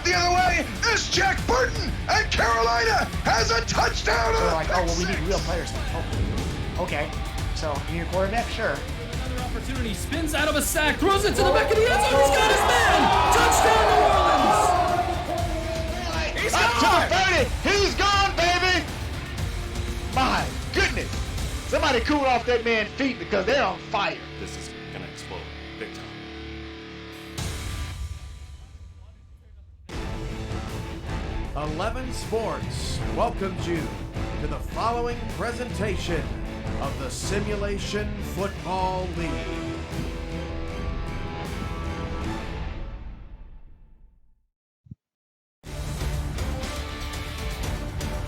the other way is Jack Burton, and Carolina has a touchdown. They're like, oh, well, we need real players. Oh, okay. So, you need a quarterback? Sure. Another opportunity, spins out of a sack, throws it to the back of the end zone. He's got his man. Touchdown, New Orleans. He's gone. 30. He's gone, baby. My goodness. Somebody cool off that man's feet because they're on fire. This is going to explode big time. Eleven Sports welcomes you to the following presentation of the Simulation Football League.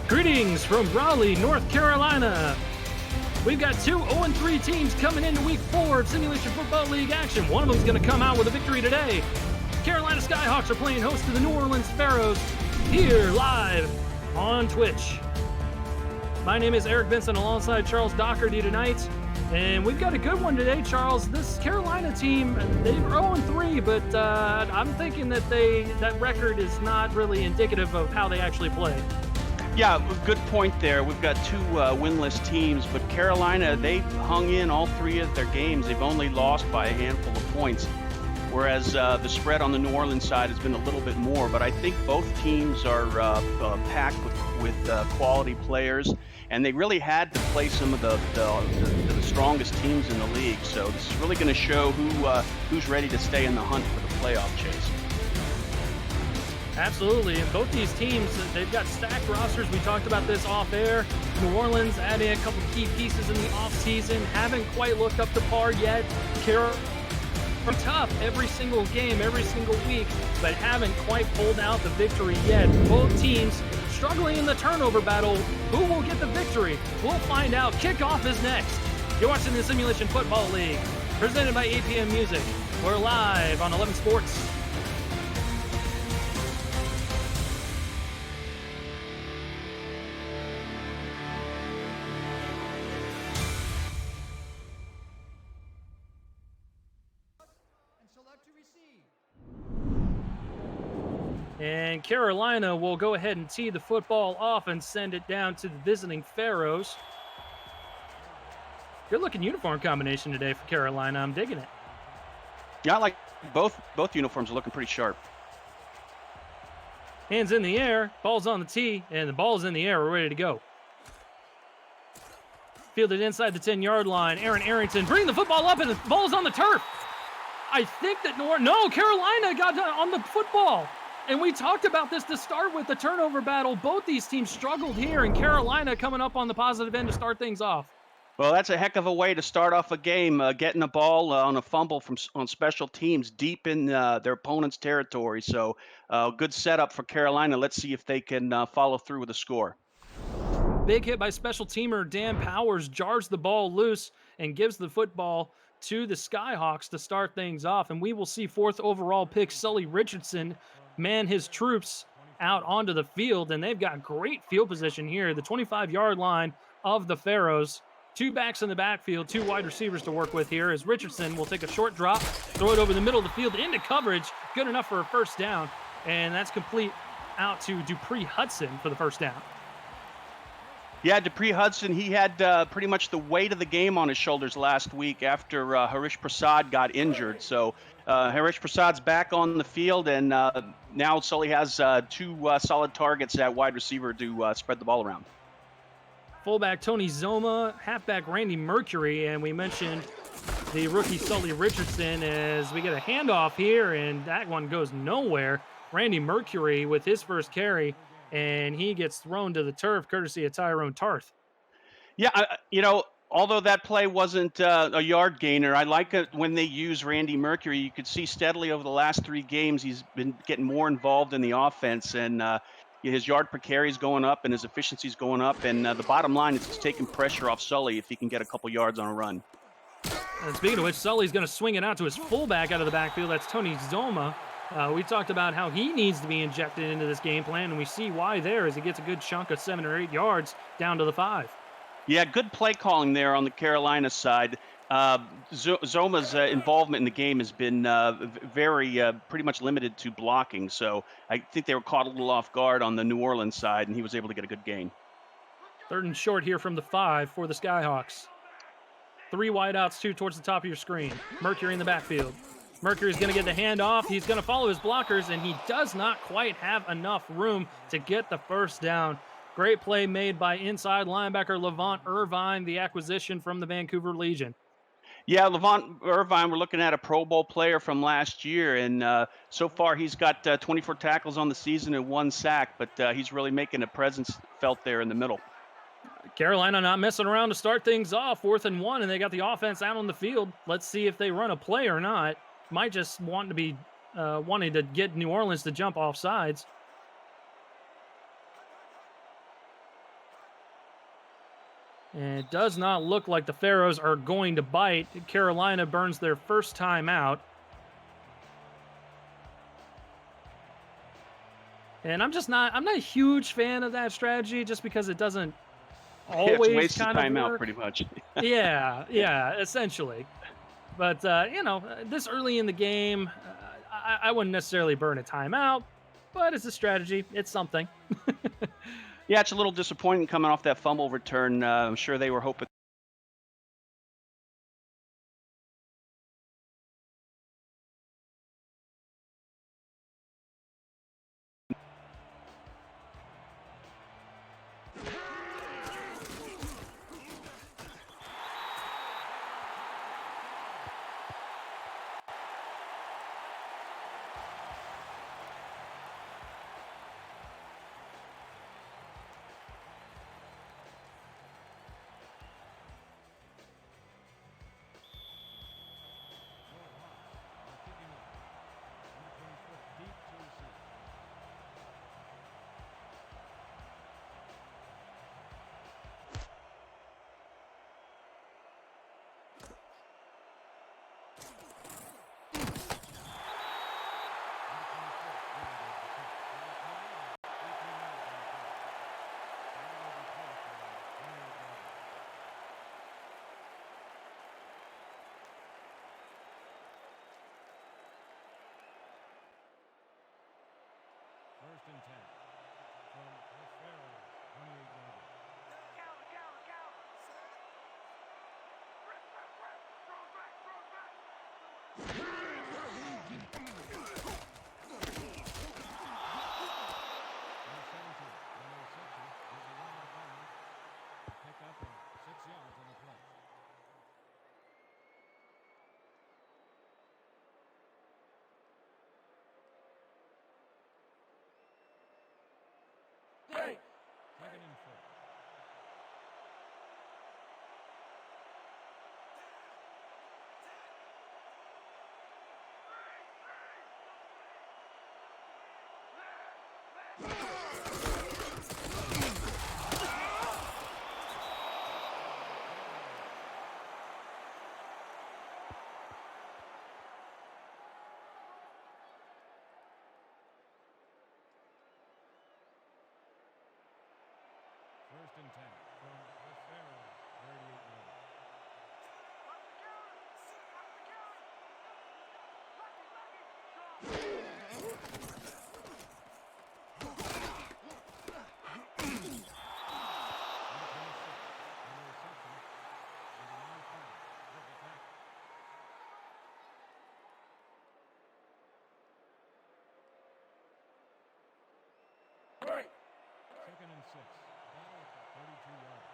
Greetings from Raleigh, North Carolina. We've got two 0-3 teams coming into week 4 of Simulation Football League action. One of them is going to come out with a victory today. Carolina Skyhawks are playing host to the New Orleans Pharaohs here live on Twitch. My name is Eric Benson alongside Charles Doherty tonight, and we've got a good one today, Charles. This Carolina team, they're 0-3, but I'm thinking that that record is not really indicative of how they actually play. Yeah, good point there. We've got two winless teams, but Carolina, they've hung in all 3 of their games. They've only lost by a handful of points, whereas the spread on the New Orleans side has been a little bit more. But I think both teams are packed with quality players, and they really had to play some of the strongest teams in the league. So this is really going to show who's ready to stay in the hunt for the playoff chase. Absolutely, and both these teams, they've got stacked rosters. We talked about this off air. New Orleans adding a couple key pieces in the offseason, haven't quite looked up to par yet. Carolina tough every single game, every single week, but haven't quite pulled out the victory yet. Both teams struggling in the turnover battle. Who will get the victory? We'll find out. Kickoff is next. You're watching the Simulation Football League, presented by APM Music. We're live on 11 Sports. And Carolina will go ahead and tee the football off and send it down to the visiting Pharaohs. Good looking uniform combination today for Carolina. I'm digging it. Yeah, I like both uniforms are looking pretty sharp. Hands in the air, ball's on the tee, and the ball's in the air. We're ready to go. Fielded inside the 10-yard line. Aaron Arrington bringing the football up, and the ball's on the turf. I think that Carolina got on the football. And we talked about this to start with, the turnover battle. Both these teams struggled here, and Carolina coming up on the positive end to start things off. Well, that's a heck of a way to start off a game, getting the ball on a fumble on special teams deep in their opponent's territory. So good setup for Carolina. Let's see if they can follow through with a score. Big hit by special teamer Dan Powers, jars the ball loose and gives the football to the Skyhawks to start things off. And we will see 4th overall pick Sully Richardson man his troops out onto the field, and they've got great field position here. The 25-yard line of the Pharaohs. 2 backs in the backfield, 2 wide receivers to work with here as Richardson will take a short drop, throw it over the middle of the field into coverage. Good enough for a first down, and that's complete out to Dupree Hudson for the first down. Yeah, Dupree Hudson, he had pretty much the weight of the game on his shoulders last week after Harish Prasad got injured. So Harish Prasad's back on the field, and now Sully has 2 solid targets at wide receiver to spread the ball around. Fullback Tony Zoma, halfback Randy Mercury, and we mentioned the rookie Sully Richardson as we get a handoff here, and that one goes nowhere. Randy Mercury with his first carry, and he gets thrown to the turf courtesy of Tyrone Tarth. Yeah, although that play wasn't a yard gainer, I like it when they use Randy Mercury. You could see steadily over the last 3 games he's been getting more involved in the offense, and his yard per carry is going up and his efficiency is going up. And the bottom line is he's taking pressure off Sully if he can get a couple yards on a run. And speaking of which, Sully's going to swing it out to his fullback out of the backfield. That's Tony Zoma. We talked about how he needs to be injected into this game plan, and we see why there as he gets a good chunk of 7 or 8 yards down to the 5. Yeah, good play calling there on the Carolina side. Zoma's involvement in the game has been very pretty much limited to blocking. So I think they were caught a little off guard on the New Orleans side, and he was able to get a good gain. 3rd and short here from the 5 for the Skyhawks. 3 wideouts, 2 towards the top of your screen. Mercury in the backfield. Mercury's going to get the handoff. He's going to follow his blockers, and he does not quite have enough room to get the first down. Great play made by inside linebacker Levant Irvine, the acquisition from the Vancouver Legion. Yeah, Levant Irvine, we're looking at a Pro Bowl player from last year, and so far he's got 24 tackles on the season and 1 sack, but he's really making a presence felt there in the middle. Carolina not messing around to start things off. 4th and 1, and they got the offense out on the field. Let's see if they run a play or not. Might just want to be wanting to get New Orleans to jump off sides. And it does not look like the Pharaohs are going to bite. Carolina burns their first time out. And I'm not a huge fan of that strategy just because it doesn't always it's wasted kind of timeout work. pretty much. yeah, essentially. But, this early in the game, I wouldn't necessarily burn a timeout, but it's a strategy. It's something. Yeah, it's a little disappointing coming off that fumble return. I'm sure they were hoping. First and 10 from the Pharaohs, 28-yard. Pick up 6 yards on the play. Second and 4. First and 10 from the Pharaohs, 38-yard. Second and 6. Ball at the 32-yard.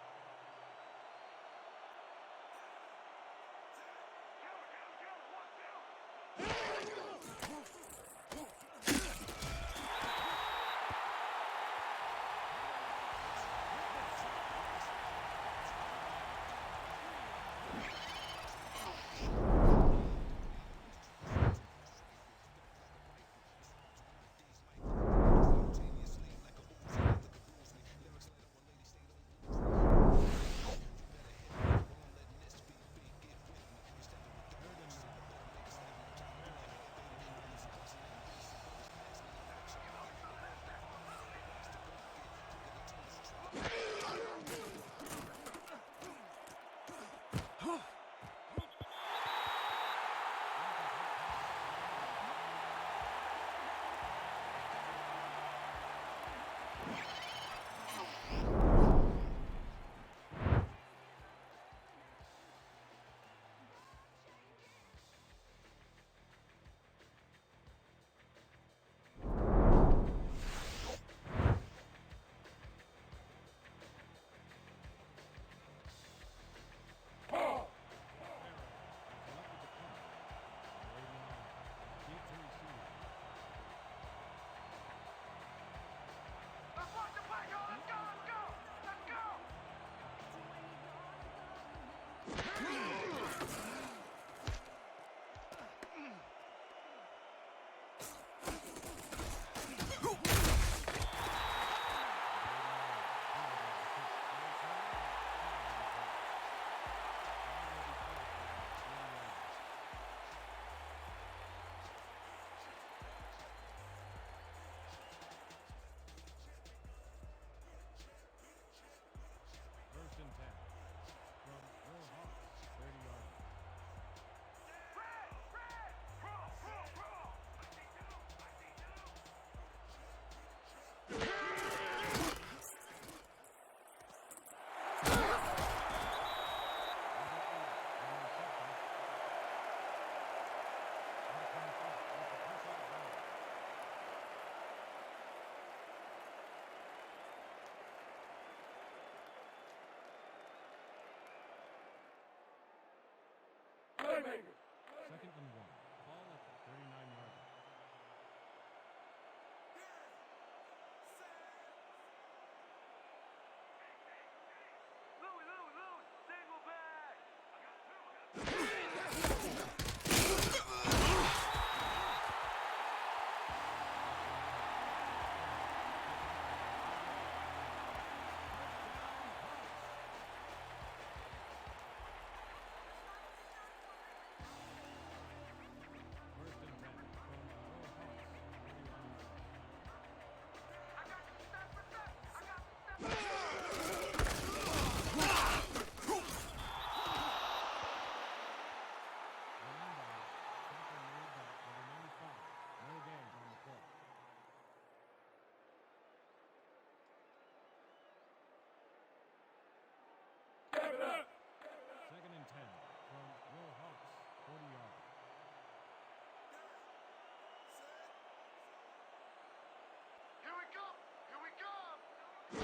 Third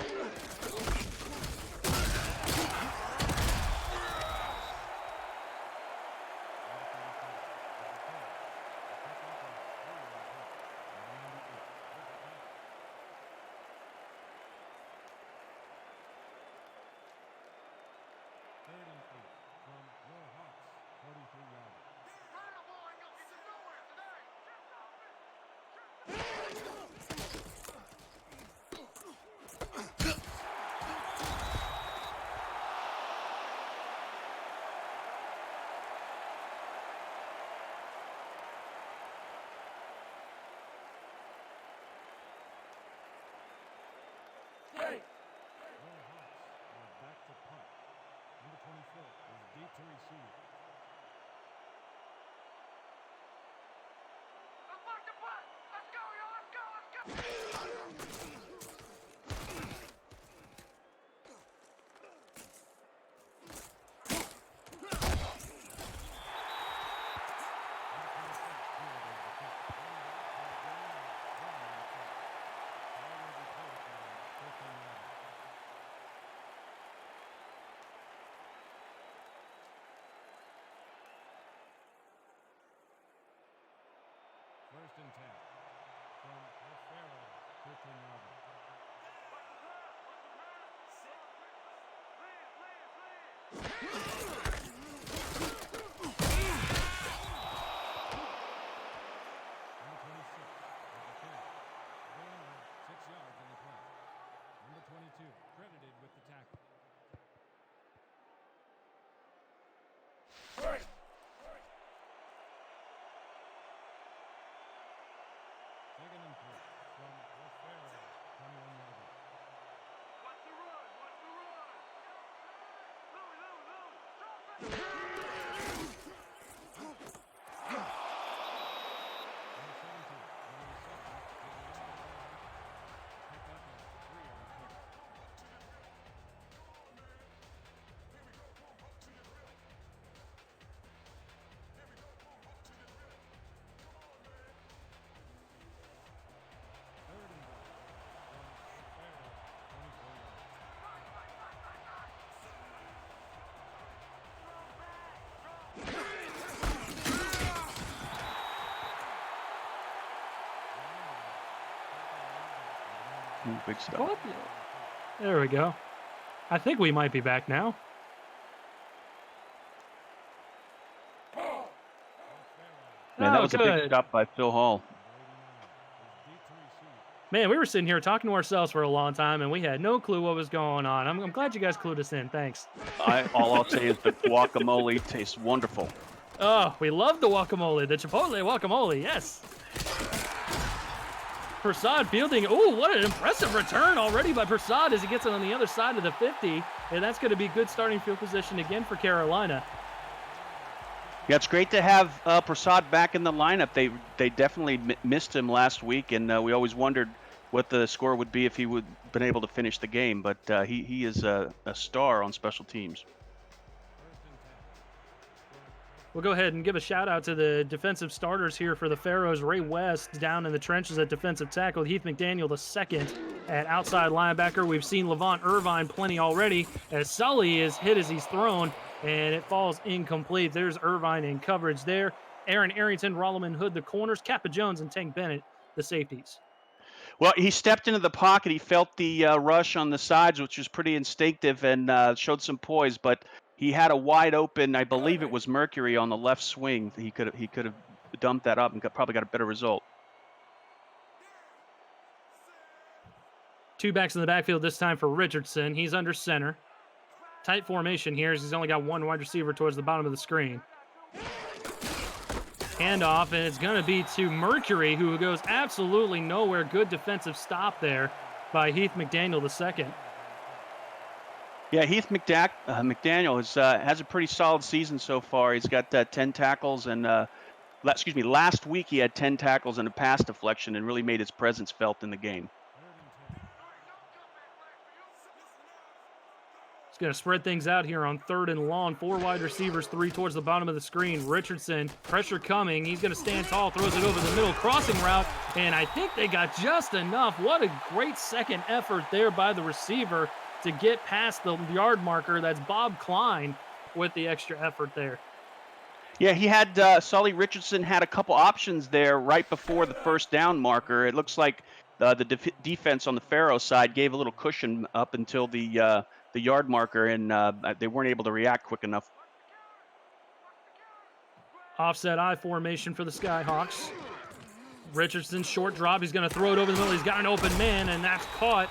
and 8 from your Hawks, 43 yards. Your Hawks are back to punt. Number 24 is deep to receive. First and 10 from O'Farrell, 13 yards. Number 26 is the carry. Gain of 6 yards on the play. Number 22 credited with the tackle. Second and 3 from O'Farrell, 21 yards. Number 17 on the reception is a pick up a 3-yard punt. Third and 1 from O'Farrell, 24 yards. Ooh, big stuff. What? There we go. I think we might be back now. Man, that Oh, was a big good. stop by Phil Hall. Man, we were sitting here talking to ourselves for a long time, and we had no clue what was going on. I'm glad you guys clued us in. Thanks. All I'll say is the guacamole tastes wonderful. Oh, we love the guacamole, the Chipotle guacamole. Yes. Prasad fielding. Oh, what an impressive return already by Prasad as he gets it on the other side of the 50. And that's going to be good starting field position again for Carolina. Yeah, it's great to have Prasad back in the lineup. They definitely missed him last week, and we always wondered what the score would be if he would been able to finish the game. But he is a star on special teams. We'll go ahead and give a shout out to the defensive starters here for the Pharaohs. Ray West down in the trenches at defensive tackle. Heath McDaniel the second at outside linebacker. We've seen Levant Irvine plenty already as Sully is hit as he's thrown, and it falls incomplete. There's Irvine in coverage there. Aaron Arrington, Rolleman Hood the corners. Kappa Jones and Tank Bennett the safeties. Well, he stepped into the pocket. He felt the rush on the sides, which was pretty instinctive, and showed some poise. But he had a wide open, I believe it was Mercury on the left swing. He could have dumped that up and probably got a better result. Two backs in the backfield this time for Richardson. He's under center. Tight formation here as he's only got one wide receiver towards the bottom of the screen. Handoff, and it's going to be to Mercury, who goes absolutely nowhere. Good defensive stop there by Heath McDaniel the second. Yeah, Heath McDaniel has a pretty solid season so far. He's got 10 tackles, and last week he had 10 tackles and a pass deflection and really made his presence felt in the game. He's going to spread things out here on 3rd and long. 4 wide receivers, 3 towards the bottom of the screen. Richardson, pressure coming. He's going to stand tall, throws it over the middle, crossing route, and I think they got just enough. What a great second effort there by the receiver to get past the yard marker. That's Bob Klein with the extra effort there. Yeah, he had Sully Richardson had a couple options there right before the first down marker. It looks like the defense on the Pharaoh side gave a little cushion up until the yard marker, and they weren't able to react quick enough. Offset I formation for the Skyhawks. Richardson, short drop. He's going to throw it over the middle. He's got an open man, and that's caught.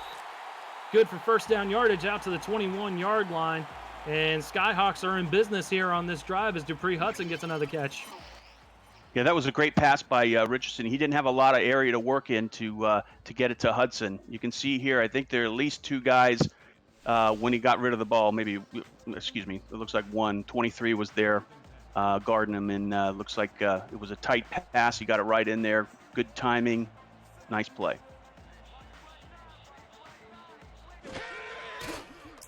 Good for first down yardage out to the 21-yard line. And Skyhawks are in business here on this drive as Dupree Hudson gets another catch. Yeah, that was a great pass by Richardson. He didn't have a lot of area to work in to get it to Hudson. You can see here, I think there are at least 2 guys when he got rid of the ball. Maybe, excuse me, it looks like 1. 23 was there guarding him, and looks like it was a tight pass. He got it right in there. Good timing. Nice play.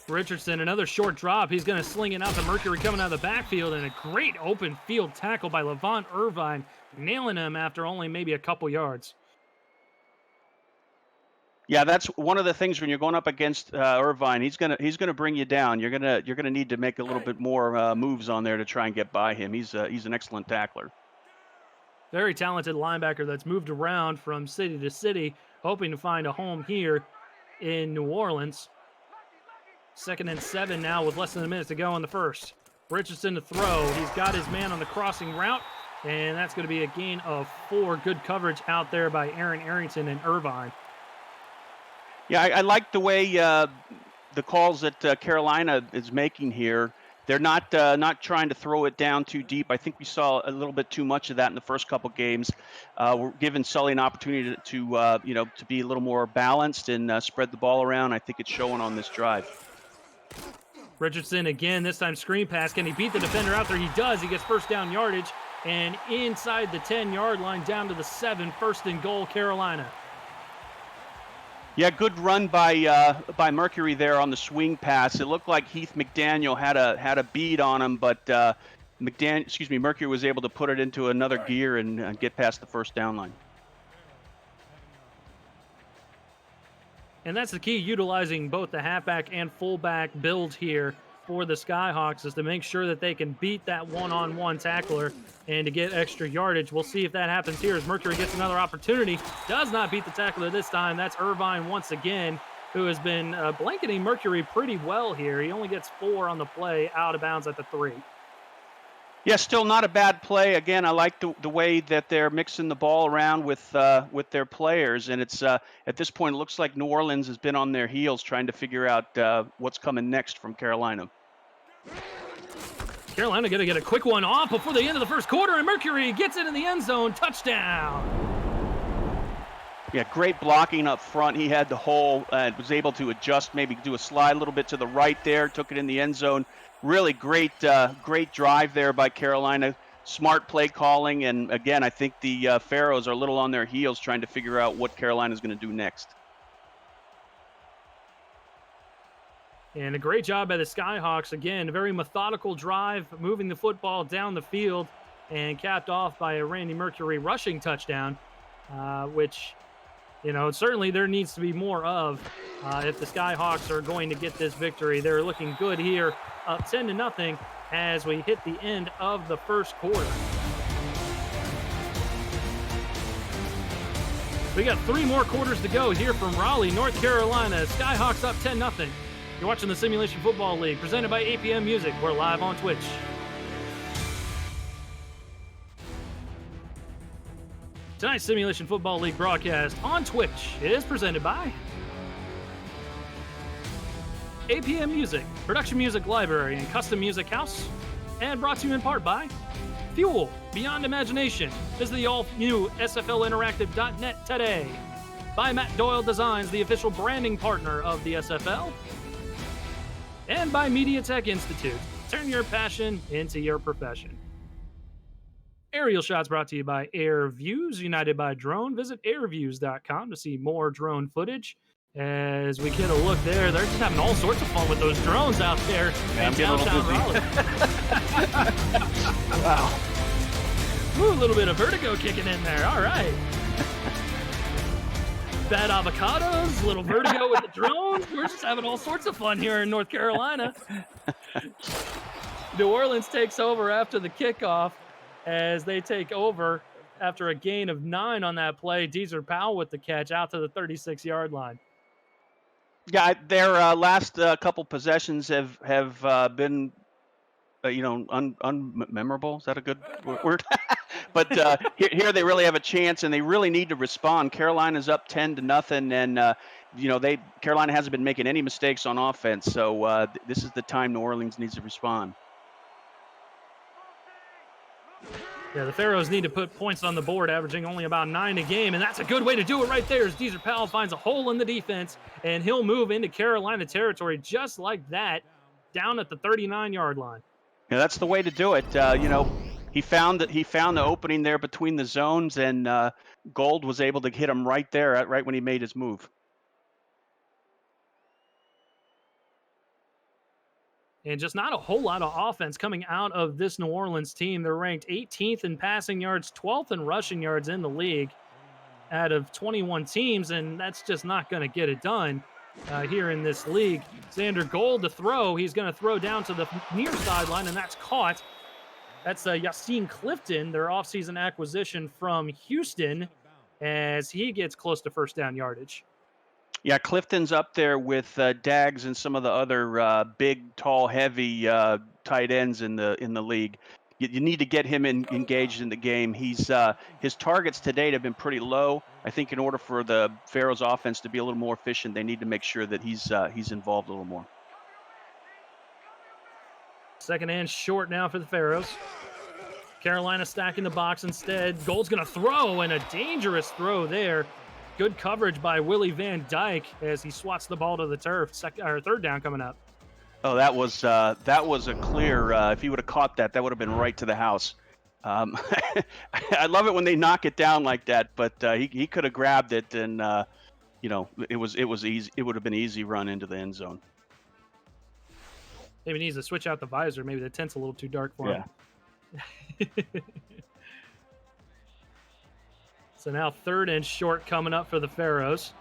Richardson, another short drop. He's going to sling it out to Mercury coming out of the backfield, and a great open field tackle by Levant Irvine, nailing him after only maybe a couple yards. Yeah, that's one of the things when you're going up against Irvine. He's gonna bring you down. You're gonna need to make a little bit more moves on there to try and get by him. He's an excellent tackler. Very talented linebacker that's moved around from city to city, hoping to find a home here in New Orleans. 2nd and 7 now with less than a minute to go in the first. Richardson to throw. He's got his man on the crossing route, and that's going to be a gain of 4. Good coverage out there by Aaron Arrington and Irvine. Yeah, I like the way the calls that Carolina is making here. They're not trying to throw it down too deep. I think we saw a little bit too much of that in the first couple games. We're giving Sully an opportunity to be a little more balanced and spread the ball around. I think it's showing on this drive. Richardson again, this time screen pass. Can he beat the defender out there? He does. He gets first down yardage, and inside the 10-yard line down to the 7, 1st and goal, Carolina. Yeah, good run by Mercury there on the swing pass. It looked like Heath McDaniel had a bead on him, but Mercury was able to put it into another gear and get past the first down line. And that's the key, utilizing both the halfback and fullback build here for the Skyhawks, is to make sure that they can beat that one-on-one tackler and to get extra yardage. We'll see if that happens here as Mercury gets another opportunity. Does not beat the tackler this time. That's Irvine once again, who has been blanketing Mercury pretty well here. He only gets 4 on the play, out of bounds at the 3. Yeah, still not a bad play. Again, I like the way that they're mixing the ball around with their players, and it's at this point it looks like New Orleans has been on their heels trying to figure out what's coming next from Carolina. Carolina going to get a quick one off before the end of the first quarter, and Mercury gets it in the end zone. Touchdown. Yeah, great blocking up front. He had the hole and was able to adjust, maybe do a slide a little bit to the right there, took it in the end zone. Really great drive there by Carolina. Smart play calling, and again, I think the Pharaohs are a little on their heels trying to figure out what Carolina's going to do next. And a great job by the Skyhawks. Again, a very methodical drive, moving the football down the field, and capped off by a Randy Mercury rushing touchdown, which, certainly there needs to be more of if the Skyhawks are going to get this victory. They're looking good here, up 10-0 as we hit the end of the first quarter. We got 3 more quarters to go here from Raleigh, North Carolina. Skyhawks up 10-0. You're watching the Simulation Football League, presented by APM Music. We're live on Twitch. Tonight's Simulation Football League broadcast on Twitch is presented by APM Music, Production Music Library and Custom Music House, and brought to you in part by Fuel Beyond Imagination. Visit the all-new SFLinteractive.net today. By Matt Doyle Designs, the official branding partner of the SFL. And by Media Tech Institute. Turn your passion into your profession. Aerial shots brought to you by AirViews, united by drone. Visit airviews.com to see more drone footage. As we get a look there, they're just having all sorts of fun with those drones out there Yeah, I'm in getting a little downtown Raleigh. Wow. Ooh, a little bit of vertigo kicking in there. All right. Bad avocados, little vertigo with the drones. We're just having all sorts of fun here in North Carolina. New Orleans takes over after the kickoff as they take over after a gain of 9 on that play. Deezer Powell with the catch out to the 36-yard line. Yeah, their last couple possessions have been, unmemorable. Is that a good word? But here they really have a chance, and they really need to respond. Carolina's up 10-0, and Carolina hasn't been making any mistakes on offense. So this is the time New Orleans needs to respond. Yeah, the Pharaohs need to put points on the board, averaging only about 9 a game, and that's a good way to do it right there as Deezer Powell finds a hole in the defense, and he'll move into Carolina territory just like that, down at the 39-yard line. Yeah, that's the way to do it. He found the opening there between the zones, and Gold was able to hit him right there, right when he made his move. And just not a whole lot of offense coming out of this New Orleans team. They're ranked 18th in passing yards, 12th in rushing yards in the league out of 21 teams, and that's just not going to get it done here in this league. Xander Gold to throw. He's going to throw down to the near sideline, and that's caught. That's Yassine Clifton, their offseason acquisition from Houston, as he gets close to first down yardage. Yeah, Clifton's up there with Daggs and some of the other big, tall, heavy tight ends in the league. You need to get him engaged in the game. His targets to date have been pretty low. I think in order for the Pharaohs offense to be a little more efficient, they need to make sure that he's involved a little more. Second and short now for the Pharaohs. Carolina stacking the box instead. Gold's going to throw, and a dangerous throw there. Good coverage by Willie Van Dyke as he swats the ball to the turf. Third down coming up. Oh, that was a clear. If he would have caught that, would have been right to the house. I love it when they knock it down like that, but he could have grabbed it, and it was easy. It would have been an easy run into the end zone. Maybe needs to switch out the visor. Maybe the tent's a little too dark for him. So now third and short coming up for the Pharaohs.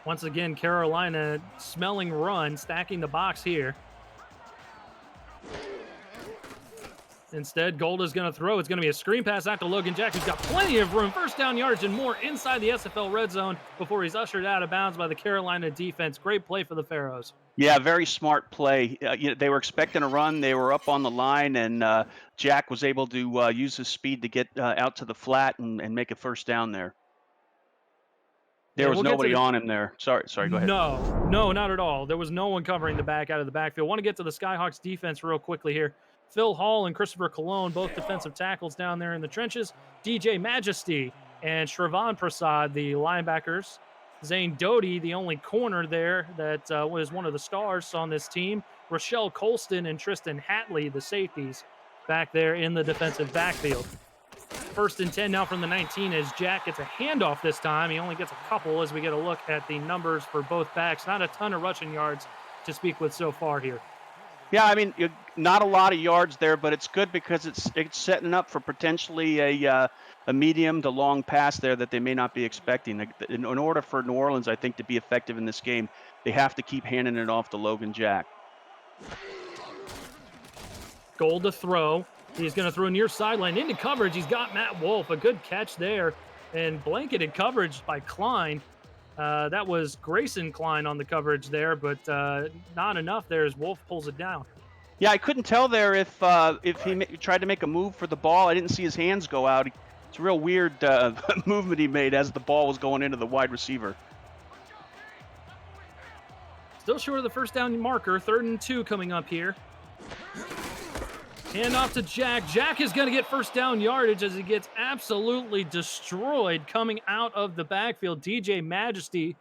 Once again, Carolina smelling run, stacking the box here. Instead, Gold is going to throw. It's going to be a screen pass out to Logan Jack, who's got plenty of room. First down yards and more inside the SFL red zone before he's ushered out of bounds by the Carolina defense. Great play for the Pharaohs. Yeah, very smart play. They were expecting a run. They were up on the line, and Jack was able to use his speed to get out to the flat and make a first down there. There was nobody on him there. Sorry, go ahead. No, not at all. There was no one covering the back out of the backfield. Want to get to the Skyhawks defense real quickly here. Phil Hall and Christopher Colon, both defensive tackles down there in the trenches. DJ Majesty and Shravan Prasad, the linebackers. Zane Doty, the only corner there that was one of the stars on this team. Rochelle Colston and Tristan Hatley, the safeties, back there in the defensive backfield. First and 10 now from the 19 as Jack gets a handoff this time. He only gets a couple as we get a look at the numbers for both backs. Not a ton of rushing yards to speak with so far here. Yeah, I mean, not a lot of yards there, but it's good because it's setting up for potentially a medium to long pass there that they may not be expecting. In order for New Orleans, I think, to be effective in this game, they have to keep handing it off to Logan Jack. Gold to throw. He's going to throw near sideline into coverage. He's got Matt Wolf. A good catch there. And blanketed coverage by Klein. That was Grayson Klein on the coverage there, but not enough there as Wolf pulls it down. Yeah, I couldn't tell there if he tried to make a move for the ball. I didn't see his hands go out. It's a real weird movement he made as the ball was going into the wide receiver. Still short of the first down marker. 3rd and 2 coming up here. Hand off to Jack. Jack is going to get first down yardage as he gets absolutely destroyed coming out of the backfield. DJ Majesty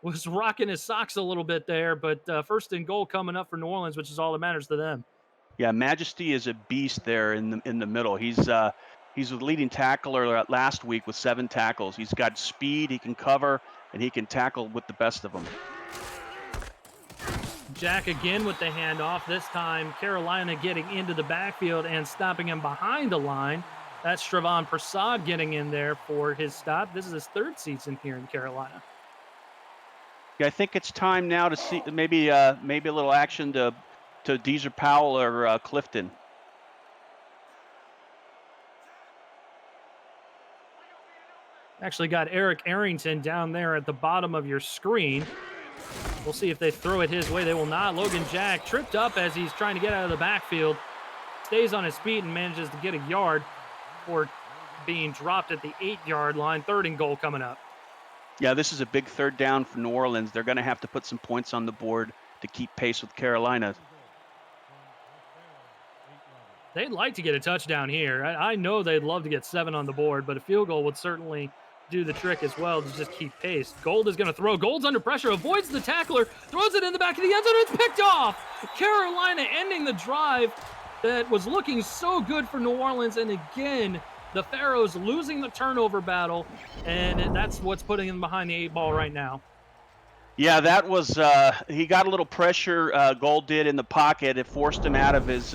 was rocking his socks a little bit there, but first and goal coming up for New Orleans, which is all that matters to them. Yeah, Majesty is a beast there in the middle. He's the leading tackler last week with 7 tackles. He's got speed. He can cover. and he can tackle with the best of them. Jack again with the handoff. This time, Carolina getting into the backfield and stopping him behind the line. That's Shravan Prasad getting in there for his stop. This is his 3rd season here in Carolina. Yeah, I think it's time now to see maybe a little action to Deezer Powell or Clifton. Actually got Eric Arrington down there at the bottom of your screen. We'll see if they throw it his way. They will not. Logan Jack tripped up as he's trying to get out of the backfield. Stays on his feet and manages to get a yard before being dropped at the 8-yard line. 3rd and goal coming up. Yeah, this is a big 3rd down for New Orleans. They're going to have to put some points on the board to keep pace with Carolina. They'd like to get a touchdown here. I know they'd love to get 7 on the board, but a field goal would certainly do the trick as well to just keep pace. Gold is going to throw. Gold's under pressure, avoids the tackler, throws it in the back of the end zone, and it's picked off. Carolina ending the drive that was looking so good for New Orleans, and again, the Pharaohs losing the turnover battle, and that's what's putting them behind the 8 ball right now. Yeah, that was he got a little pressure. Gold did in the pocket. It forced him out of his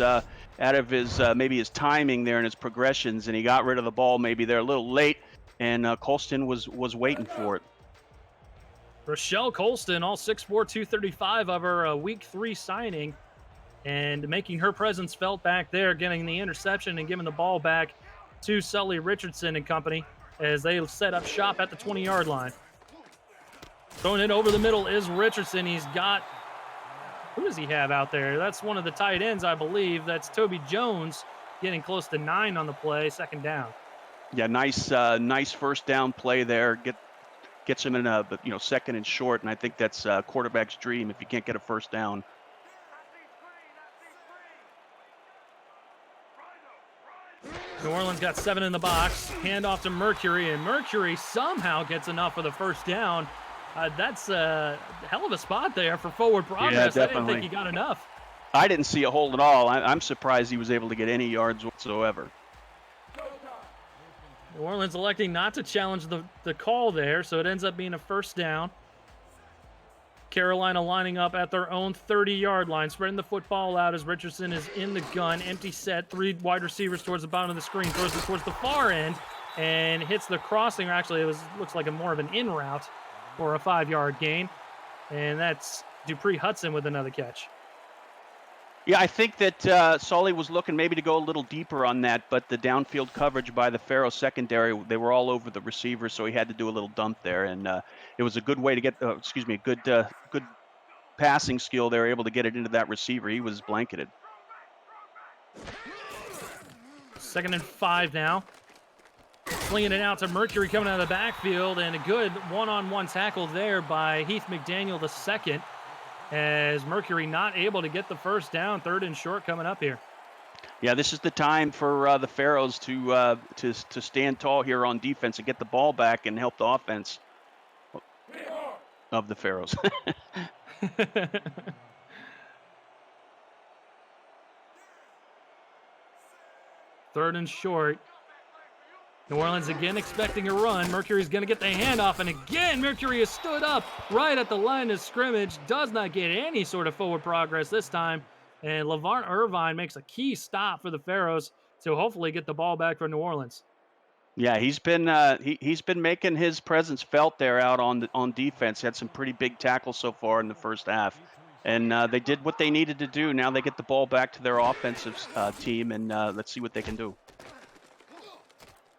maybe his timing there and his progressions, and he got rid of the ball maybe there a little late. And Colston was waiting for it. Rochelle Colston, all 6'4", 235 of her week 3 signing, and making her presence felt back there, getting the interception and giving the ball back to Sully Richardson and company as they set up shop at the 20-yard line. Throwing it over the middle is Richardson. He's got, who does he have out there? That's one of the tight ends, I believe. That's Toby Jones getting close to 9 on the play, 2nd down. Yeah, nice 1st down play there. Gets him in a 2nd and short, and I think that's quarterback's dream if you can't get a 1st down. New Orleans got 7 in the box. Hand off to Mercury, and Mercury somehow gets enough for the 1st down. That's a hell of a spot there for forward progress. Yeah, definitely. I didn't think he got enough. I didn't see a hold at all. I'm surprised he was able to get any yards whatsoever. New Orleans electing not to challenge the call there, so it ends up being a 1st down. Carolina lining up at their own 30-yard line, spreading the football out as Richardson is in the gun. Empty set, 3 wide receivers towards the bottom of the screen, throws it towards the far end, and hits the crossing. Actually, looks like more of an in route for a 5-yard gain, and that's Dupree Hudson with another catch. Yeah, I think that Sully was looking maybe to go a little deeper on that, but the downfield coverage by the Pharaoh secondary, they were all over the receivers, so he had to do a little dump there, and it was a good way to get, good passing skill. They were able to get it into that receiver. He was blanketed. 2nd and 5 now. Slinging it out to Mercury coming out of the backfield, and a good one-on-one tackle there by Heath McDaniel II. As Mercury not able to get the 1st down, 3rd and short coming up here. Yeah, this is the time for the Pharaohs to stand tall here on defense and get the ball back and help the offense of the Pharaohs. 3rd and short. New Orleans again expecting a run. Mercury's going to get the handoff, and again, Mercury has stood up right at the line of scrimmage. Does not get any sort of forward progress this time, and LeVar Irvine makes a key stop for the Pharaohs to hopefully get the ball back for New Orleans. Yeah, he's been making his presence felt there out on defense. Had some pretty big tackles so far in the 1st half, and they did what they needed to do. Now they get the ball back to their offensive team, and let's see what they can do.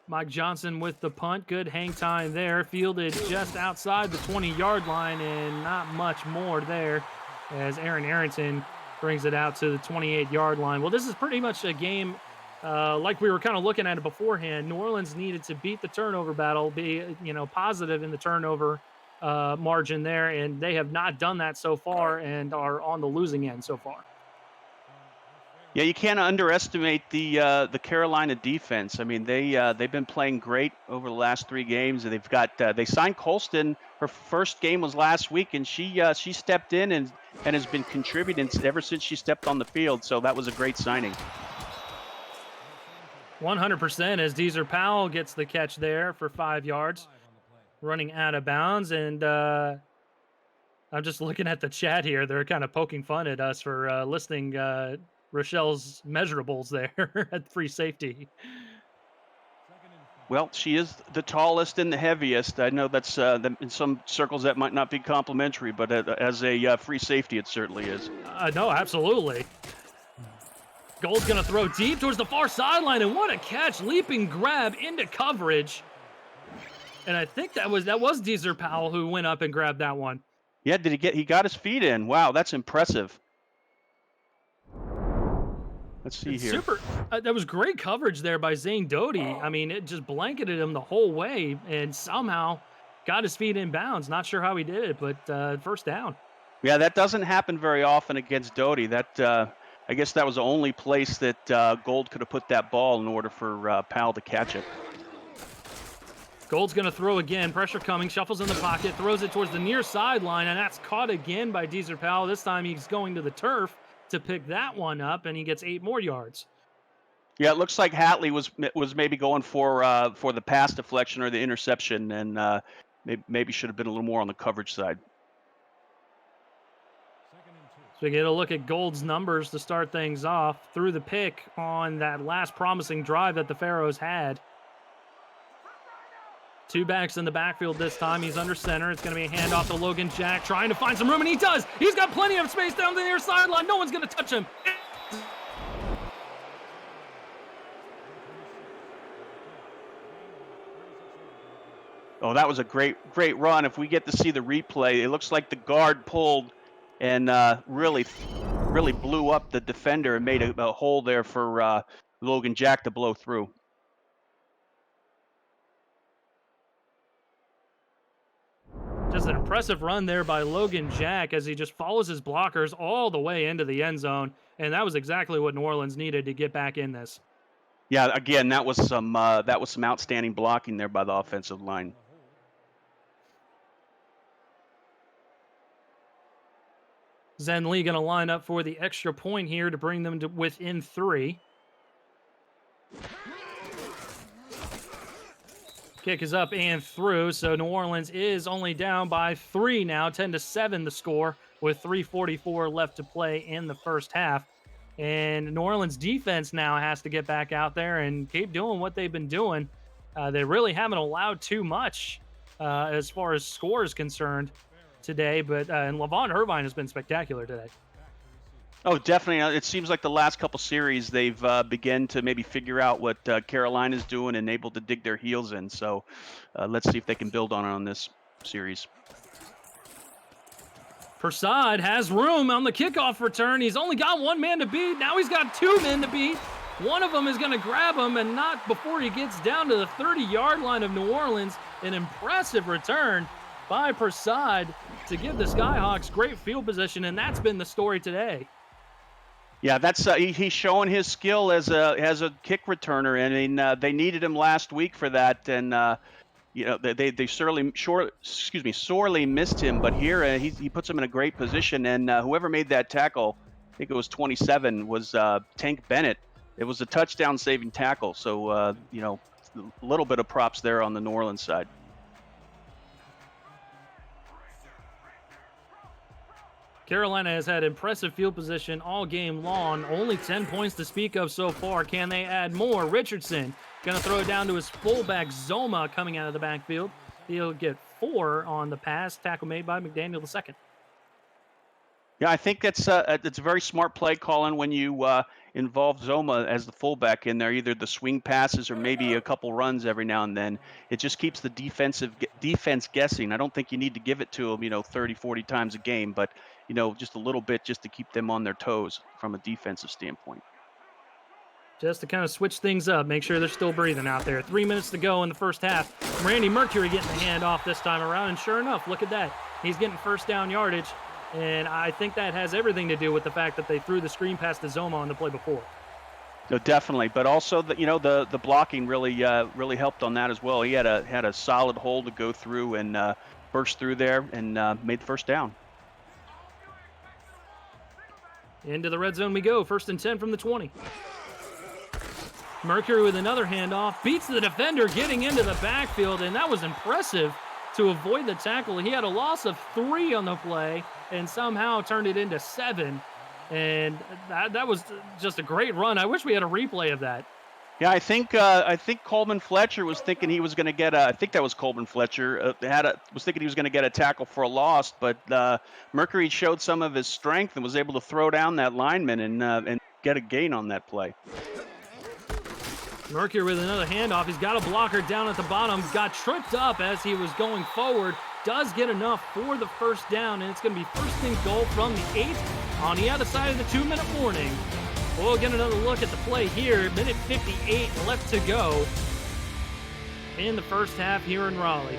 Mike Johnson with the punt. Good hang time there. Fielded just outside the 20-yard line, and not much more there as Aaron Arrington brings it out to the 28-yard line. Well, this is pretty much a game like we were kind of looking at it beforehand. New Orleans needed to beat the turnover battle, be positive in the turnover margin there, and they have not done that so far and are on the losing end so far. Yeah, you can't underestimate the Carolina defense. I mean, they've been playing great over the last 3 games. And they've got they signed Colston. Her 1st game was last week, and she stepped in and has been contributing ever since she stepped on the field. So that was a great signing. 100% as Deezer Powell gets the catch there for 5 yards. running out of bounds, and I'm just looking at the chat here. They're kind of poking fun at us for listing Rochelle's measurables there at free safety. Well, she is the tallest and the heaviest. I know that's in some circles that might not be complimentary, but as a free safety, it certainly is. No, absolutely. Gold's going to throw deep towards the far sideline, and what a catch. Leaping grab into coverage. And I think that was Deezer Powell who went up and grabbed that one. Yeah, he got his feet in. Wow, that's impressive. Let's see here. Super. That was great coverage there by Zane Doty. I mean, it just blanketed him the whole way and somehow got his feet in bounds. Not sure how he did it, but first down. Yeah, that doesn't happen very often against Doty. That I guess that was the only place that Gold could have put that ball in order for Powell to catch it. Gold's going to throw again. Pressure coming. Shuffles in the pocket. Throws it towards the near sideline, and that's caught again by Deezer Powell. This time he's going to the turf to pick that one up, and he gets 8 more yards. Yeah, it looks like Hatley was maybe going for the pass deflection or the interception, and maybe should have been a little more on the coverage side. So we get a look at Gold's numbers to start things off. Through the pick on that last promising drive that the Pharaohs had. 2 backs in the backfield this time. He's under center. It's going to be a handoff to Logan Jack, trying to find some room, and he does. He's got plenty of space down the near sideline. No one's going to touch him. Oh, that was a great run. If we get to see the replay, it looks like the guard pulled and really blew up the defender and made a hole there for Logan Jack to blow through. Just an impressive run there by Logan Jack as he just follows his blockers all the way into the end zone, and that was exactly what New Orleans needed to get back in this. Yeah, again, that was some outstanding blocking there by the offensive line. Zen Lee going to line up for the extra point here to bring them to within 3. Kick is up and through, so New Orleans is only down by 3 now, 10-7 the score, with 3:44 left to play in the first half. And New Orleans defense now has to get back out there and keep doing what they've been doing. They really haven't allowed too much as far as score is concerned today, but and Levon Irvine has been spectacular today. Oh, definitely. It seems like the last couple series they've begun to maybe figure out what Carolina's doing and able to dig their heels in. So let's see if they can build on this series. Prasad has room on the kickoff return. He's only got 1 man to beat. Now he's got 2 men to beat. One of them is going to grab him, and not before he gets down to the 30-yard line of New Orleans. An impressive return by Prasad to give the Skyhawks great field position, and that's been the story today. Yeah, that's he's showing his skill as a kick returner, and I mean, they needed him last week for that, and they sorely missed him. But here he puts him in a great position, and whoever made that tackle, I think it was 27, was Tank Bennett. It was a touchdown-saving tackle, so a little bit of props there on the New Orleans side. Carolina has had impressive field position all game long. Only 10 points to speak of so far. Can they add more? Richardson going to throw it down to his fullback, Zoma, coming out of the backfield. He'll get 4 on the pass. Tackle made by McDaniel II. Yeah, I think it's a very smart play calling when you involve Zoma as the fullback in there, either the swing passes or maybe a couple runs every now and then. It just keeps the defense guessing. I don't think you need to give it to them, 30, 40 times a game, but just a little bit just to keep them on their toes from a defensive standpoint. Just to kind of switch things up, make sure they're still breathing out there. 3 minutes to go in the first half. Randy Mercury getting the handoff this time around, and sure enough, look at that. He's getting first down yardage, and I think that has everything to do with the fact that they threw the screen pass to Zoma on the play before. No, definitely, but also the blocking really helped on that as well. He had a solid hole to go through and burst through there and made the first down. Into the red zone we go. 1st and 10 from the 20. Mercury with another handoff. Beats the defender getting into the backfield, and that was impressive to avoid the tackle. He had a loss of 3 on the play and somehow turned it into 7. And that was just a great run. I wish we had a replay of that. Yeah, I think Coleman Fletcher was thinking he was going to get a. I think that was Coleman Fletcher was thinking he was going to get a tackle for a loss, but Mercury showed some of his strength and was able to throw down that lineman and get a gain on that play. Mercury with another handoff. He's got a blocker down at the bottom. Got tripped up as he was going forward. Does get enough for the first down, and it's going to be first and goal from the 8 on the other side of the 2-minute warning. We'll get another look at the play here. Minute 58 left to go in the first half here in Raleigh.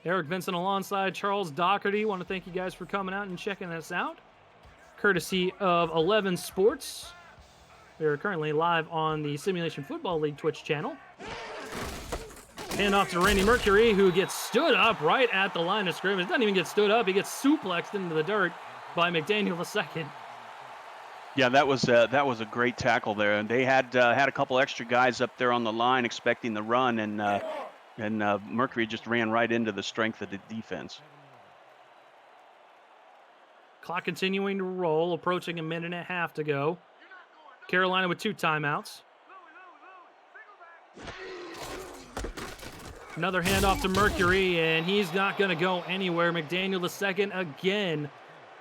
Eric Vincent alongside Charles Doherty. Want to thank you guys for coming out and checking us out. Courtesy of 11 Sports. We are currently live on the Simulation Football League Twitch channel. Hand off to Randy Mercury, who gets stood up right at the line of scrimmage. Doesn't even get stood up. He gets suplexed into the dirt by McDaniel II. Yeah, that was a great tackle there, and they had a couple extra guys up there on the line expecting the run, and Mercury just ran right into the strength of the defense. Clock continuing to roll, approaching a minute and a half to go. Carolina with 2 timeouts. Another handoff to Mercury, and he's not going to go anywhere. McDaniel II again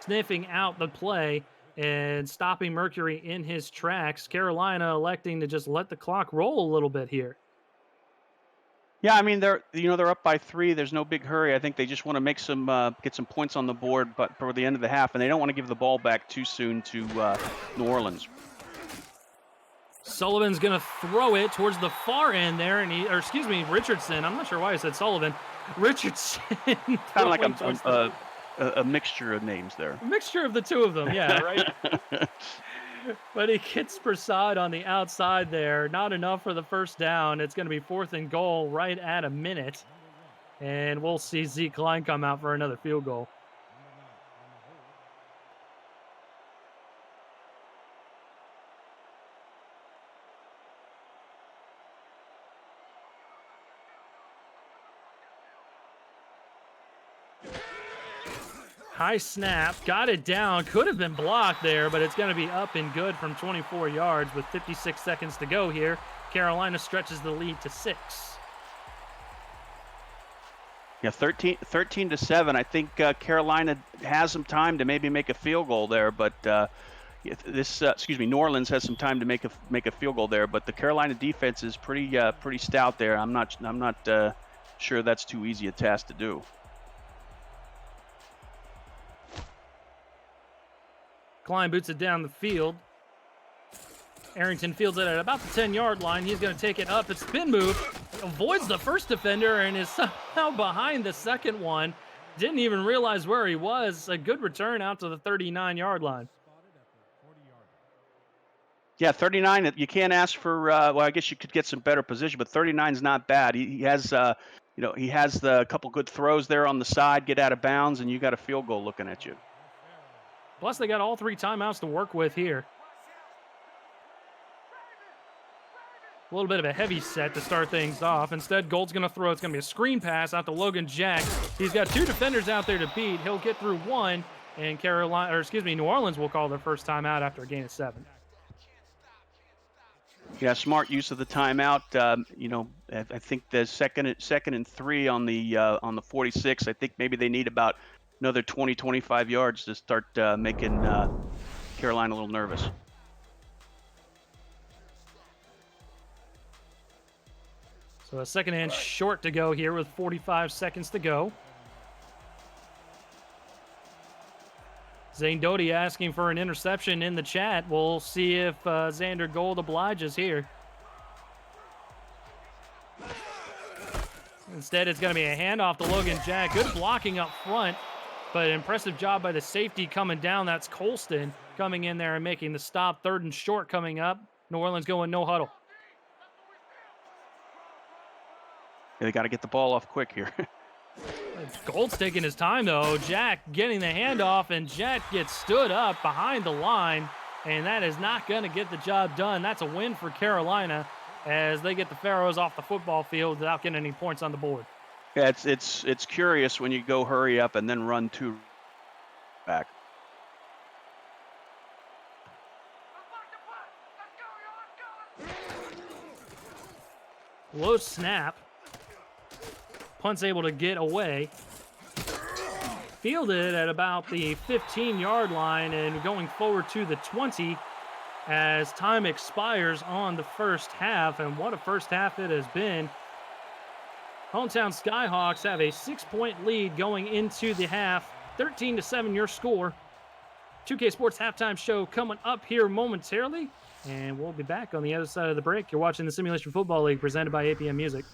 sniffing out the play and stopping Mercury in his tracks. Carolina electing to just let the clock roll a little bit here. Yeah, I mean they're up by 3. There's no big hurry. I think they just want to make get some points on the board, but for the end of the half, and they don't want to give the ball back too soon to New Orleans. Sullivan's going to throw it towards the far end there, and Richardson. I'm not sure why I said Sullivan. Richardson. Kind of like a mixture of names there. A mixture of the two of them, yeah, right? But he gets Prasad on the outside there. Not enough for the first down. It's going to be 4th and goal right at a minute. And we'll see Zeke Klein come out for another field goal. High snap, got it down, could have been blocked there, but it's going to be up and good from 24 yards with 56 seconds to go here. Carolina stretches the lead to 6. Yeah, 13-7. I think Carolina has some time to maybe make a field goal there, but New Orleans has some time to make a field goal there, but the Carolina defense is pretty stout there. I'm not sure that's too easy a task to do. Klein boots it down the field. Arrington fields it at about the 10-yard line. He's going to take it up. It's spin move. Avoids the first defender and is somehow behind the second one. Didn't even realize where he was. A good return out to the 39-yard line. Yeah, 39. You can't ask for. Well, I guess you could get some better position, but 39 is not bad. He has, he has the couple good throws there on the side, get out of bounds, and you got a field goal looking at you. Plus, they got all 3 timeouts to work with here. A little bit of a heavy set to start things off. Instead, Gold's going to throw. It's going to be a screen pass out to Logan Jack. He's got 2 defenders out there to beat. He'll get through 1, and New Orleans will call their first timeout after a gain of 7. Yeah, smart use of the timeout. I think the second and 3 on the 46. I think maybe they need about another 20, 25 yards to start making Carolina a little nervous. So a second and short to go here with 45 seconds to go. Zane Doty asking for an interception in the chat. We'll see if Xander Gold obliges here. Instead, it's going to be a handoff to Logan Jack. Good blocking up front, but an impressive job by the safety coming down. That's Colston coming in there and making the stop. 3rd and short coming up. New Orleans going no huddle. Yeah, they got to get the ball off quick here. Gold's taking his time, though. Jack getting the handoff, and Jack gets stood up behind the line, and that is not going to get the job done. That's a win for Carolina as they get the Pharaohs off the football field without getting any points on the board. Yeah, it's curious when you go hurry up and then run 2 back. Low snap. Punt's able to get away. Fielded at about the 15-yard line and going forward to the 20 as time expires on the first half. And what a first half it has been. Hometown Skyhawks have a 6-point lead going into the half. 13-7 your score. 2K Sports halftime show coming up here momentarily. And we'll be back on the other side of the break. You're watching the Simulation Football League presented by APM Music.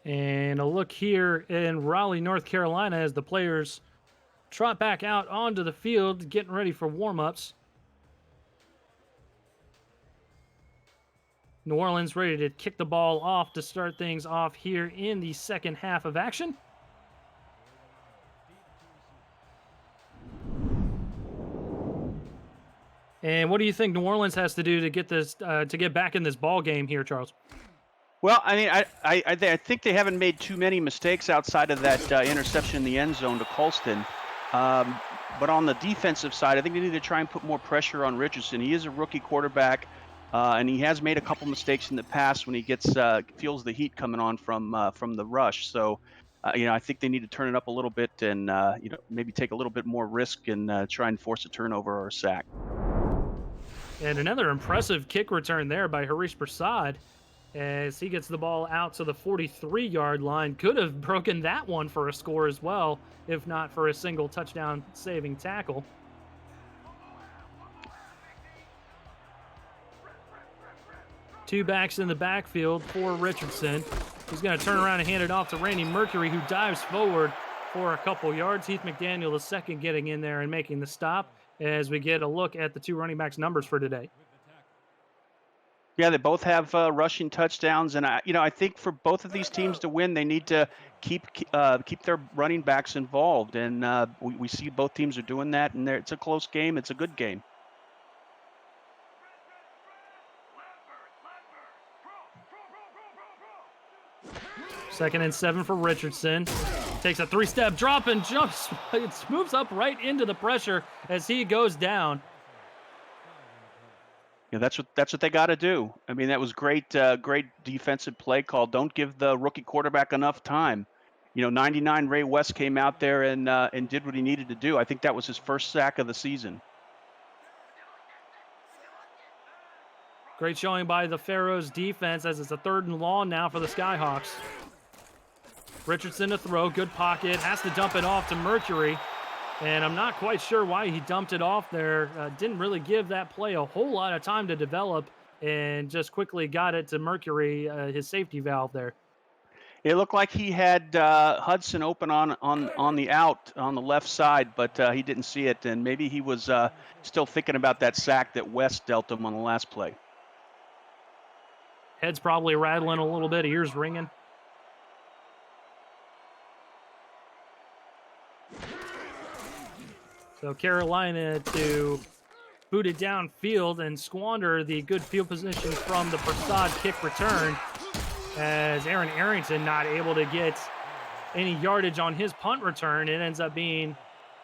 And a look here in Raleigh, North Carolina, as the players trot back out onto the field, getting ready for warm-ups. New Orleans ready to kick the ball off to start things off here in the second half of action. And what do you think New Orleans has to do to get this to get back in this ball game here, Charles? Well, I mean, I think they haven't made too many mistakes outside of that interception in the end zone to Colston. But on the defensive side, I think they need to try and put more pressure on Richardson. He is a rookie quarterback, and he has made a couple mistakes in the past when he feels the heat coming on from the rush. So, I think they need to turn it up a little bit and maybe take a little bit more risk and try and force a turnover or a sack. And another impressive kick return there by Harish Prasad as he gets the ball out to the 43-yard line. Could have broken that one for a score as well, if not for a single touchdown saving tackle. Two backs in the backfield for Richardson. He's going to turn around and hand it off to Randy Mercury, who dives forward for a couple yards. Heath McDaniel, the second, getting in there and making the stop as we get a look at the two running backs' numbers for today. Yeah, they both have rushing touchdowns, and I think for both of these teams to win, they need to keep their running backs involved, and we see both teams are doing that, and it's a close game. It's a good game. Second and 7 for Richardson. Takes a 3-step drop and jumps. It moves up right into the pressure as he goes down. Yeah, that's what they got to do. I mean, that was great defensive play call. Don't give the rookie quarterback enough time. 99 Ray West came out there and did what he needed to do. I think that was his first sack of the season. Great showing by the Pharaohs defense as it's a 3rd and long now for the Skyhawks. Richardson to throw, good pocket, has to dump it off to Mercury. And I'm not quite sure why he dumped it off there. Didn't really give that play a whole lot of time to develop and just quickly got it to Mercury, his safety valve there. It looked like he had Hudson open on the out on the left side, but he didn't see it, and maybe he was still thinking about that sack that West dealt him on the last play. Head's probably rattling a little bit, ears ringing. So Carolina to boot it downfield and squander the good field position from the Prasad kick return, as Aaron Arrington not able to get any yardage on his punt return. It ends up being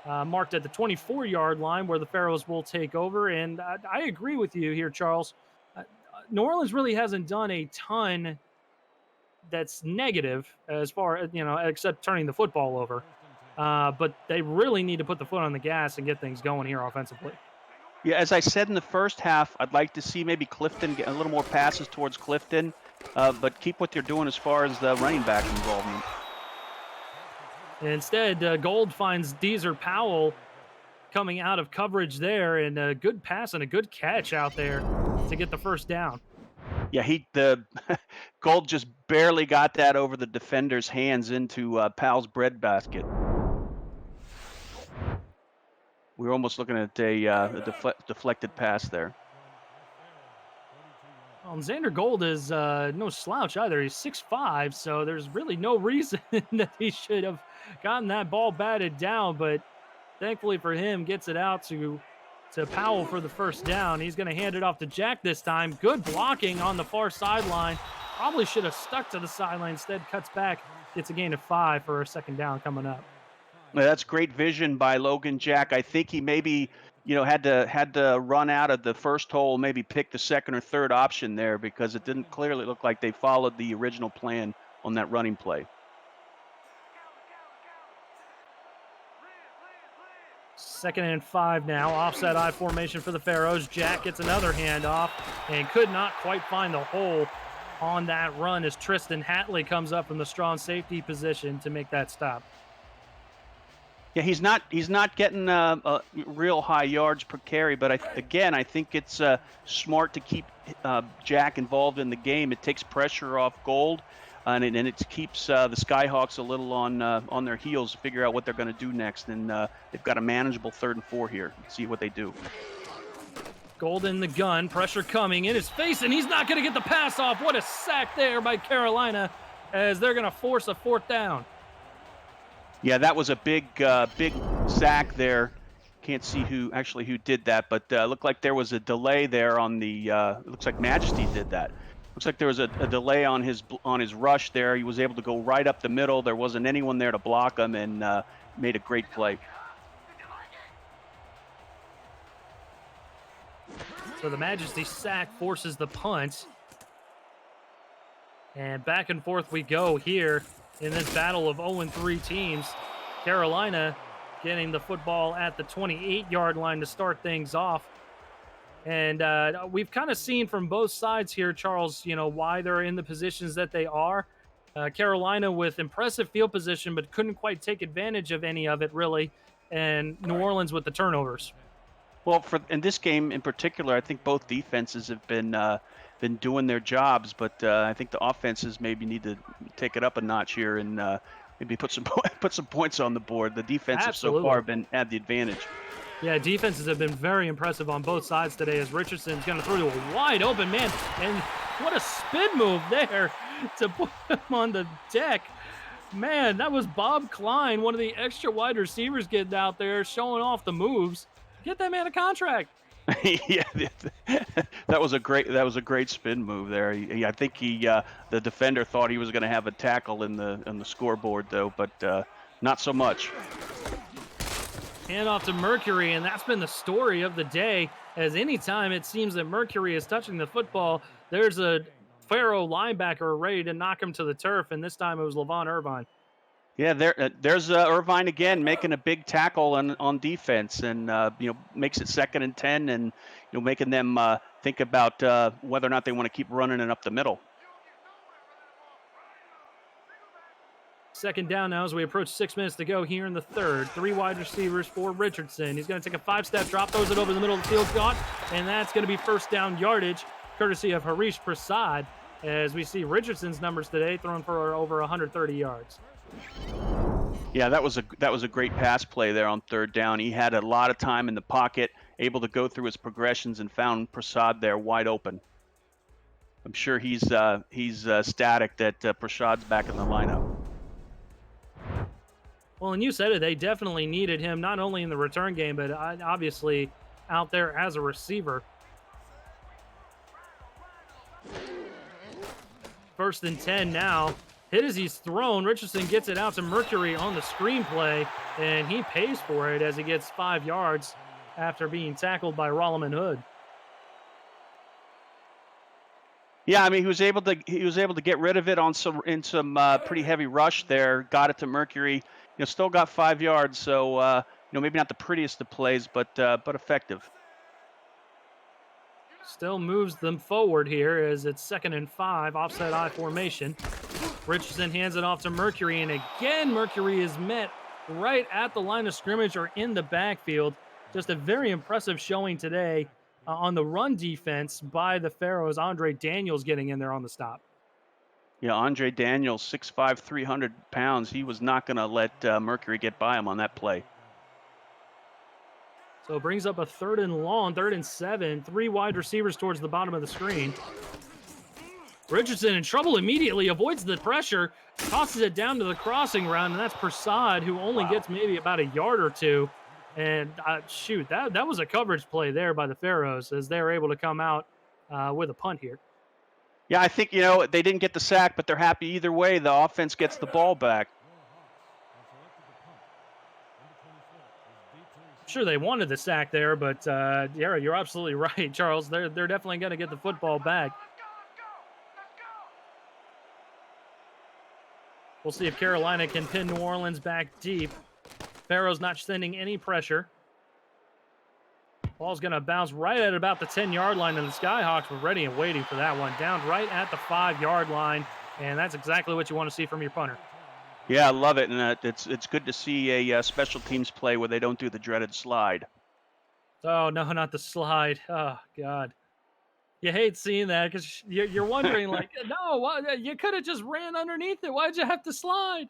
marked at the 24-yard line where the Pharaohs will take over. And I agree with you here, Charles. New Orleans really hasn't done a ton that's negative as far as, except turning the football over. But they really need to put the foot on the gas and get things going here offensively. Yeah, as I said in the first half, I'd like to see maybe Clifton get a little more passes towards Clifton, but keep what they're doing as far as the running back involvement. Instead, Gold finds Deezer Powell coming out of coverage there, and a good pass and a good catch out there to get the first down. Yeah, the Gold just barely got that over the defender's hands into Powell's breadbasket. We were almost looking at a deflected pass there. Well, Xander Gold is no slouch either. He's 6'5", so there's really no reason that he should have gotten that ball batted down. But thankfully for him, gets it out to Powell for the first down. He's going to hand it off to Jack this time. Good blocking on the far sideline. Probably should have stuck to the sideline. Instead, cuts back. Gets a gain of 5 for a second down coming up. That's great vision by Logan Jack. I think he maybe, had to run out of the first hole, maybe pick the second or third option there, because it didn't clearly look like they followed the original plan on that running play. Second and 5 now. Offset I formation for the Pharaohs. Jack gets another handoff and could not quite find the hole on that run as Tristan Hatley comes up from the strong safety position to make that stop. Yeah, he's not getting real high yards per carry, but I think it's smart to keep Jack involved in the game. It takes pressure off Gold, and it keeps the Skyhawks a little on their heels to figure out what they're going to do next. And they've got a manageable 3rd and 4 here. Let's see what they do. Gold in the gun, pressure coming in his face, and he's not going to get the pass off. What a sack there by Carolina, as they're going to force a 4th down. Yeah, that was a big sack there. Can't see who did that, but looked like there was a delay there on the. Looks like Majesty did that. Looks like there was a delay on his rush there. He was able to go right up the middle. There wasn't anyone there to block him, and made a great play. So the Majesty sack forces the punt, and back and forth we go here in this battle of 0-3 teams. Carolina getting the football at the 28-yard line to start things off. And we've kind of seen from both sides here, Charles, why they're in the positions that they are. Carolina with impressive field position, but couldn't quite take advantage of any of it, really. And New Orleans with the turnovers. Well, in this game in particular, I think both defenses have been doing their jobs, but I think the offenses maybe need to take it up a notch here and maybe put some points on the board. The defenses so far had the advantage. Yeah, defenses have been very impressive on both sides today, as Richardson's going to throw to a wide open man, and what a spin move there to put him on the deck. Man, that was Bob Klein, one of the extra wide receivers, getting out there showing off the moves. Get that man a contract. Yeah, that was a great spin move there. I think the defender thought he was going to have a tackle in the scoreboard though, but not so much. Hand off to Mercury, and that's been the story of the day. As anytime it seems that Mercury is touching the football, there's a Pharaoh linebacker ready to knock him to the turf, and this time it was Levon Irvine. Yeah, there's Irvine again making a big tackle on defense, and makes it 2nd and 10, and making them think about whether or not they want to keep running it up the middle. Second down now as we approach 6 minutes to go here in the third. 3 wide receivers for Richardson. He's going to take a 5-step drop, throws it over the middle of the field, caught, and that's going to be first down yardage courtesy of Harish Prasad, as we see Richardson's numbers today throwing for over 130 yards. Yeah, that was a great pass play there on third down. He had a lot of time in the pocket, able to go through his progressions and found Prasad there wide open. I'm sure he's ecstatic that Prasad's back in the lineup. Well, and you said it, they definitely needed him, not only in the return game, but obviously out there as a receiver. First and 10 now. Hit as he's thrown. Richardson gets it out to Mercury on the screenplay, and he pays for it as he gets 5 yards after being tackled by Rolliman Hood. Yeah, I mean he was able to get rid of it on some pretty heavy rush there. Got it to Mercury. Still got 5 yards. So maybe not the prettiest of plays, but effective. Still moves them forward here as it's 2nd and 5, offset I formation. Richardson hands it off to Mercury, and again Mercury is met right at the line of scrimmage or in the backfield. Just a very impressive showing today on the run defense by the Pharaohs. Andre Daniels getting in there on the stop. Yeah, Andre Daniels, 6'5", 300 pounds. He was not going to let Mercury get by him on that play. So it brings up a 3rd and long, 3rd and 7. 3 wide receivers towards the bottom of the screen. Richardson in trouble immediately, avoids the pressure, tosses it down to the crossing route, and that's Prasad, who only gets maybe about a yard or two. And shoot, that was a coverage play there by the Pharaohs as they're able to come out with a punt here. Yeah, I think, they didn't get the sack, but they're happy either way. The offense gets the ball back. Sure, they wanted the sack there, but yeah, you're absolutely right, Charles. They're definitely going to get the football back. We'll see if Carolina can pin New Orleans back deep. Pharaohs not sending any pressure. Ball's going to bounce right at about the 10-yard line, and the Skyhawks were ready and waiting for that one. Down right at the 5-yard line, and that's exactly what you want to see from your punter. Yeah, I love it, and it's good to see a special teams play where they don't do the dreaded slide. Oh, no, not the slide. Oh, God. You hate seeing that because you're wondering, like, no, you could have just ran underneath it. Why'd you have to slide?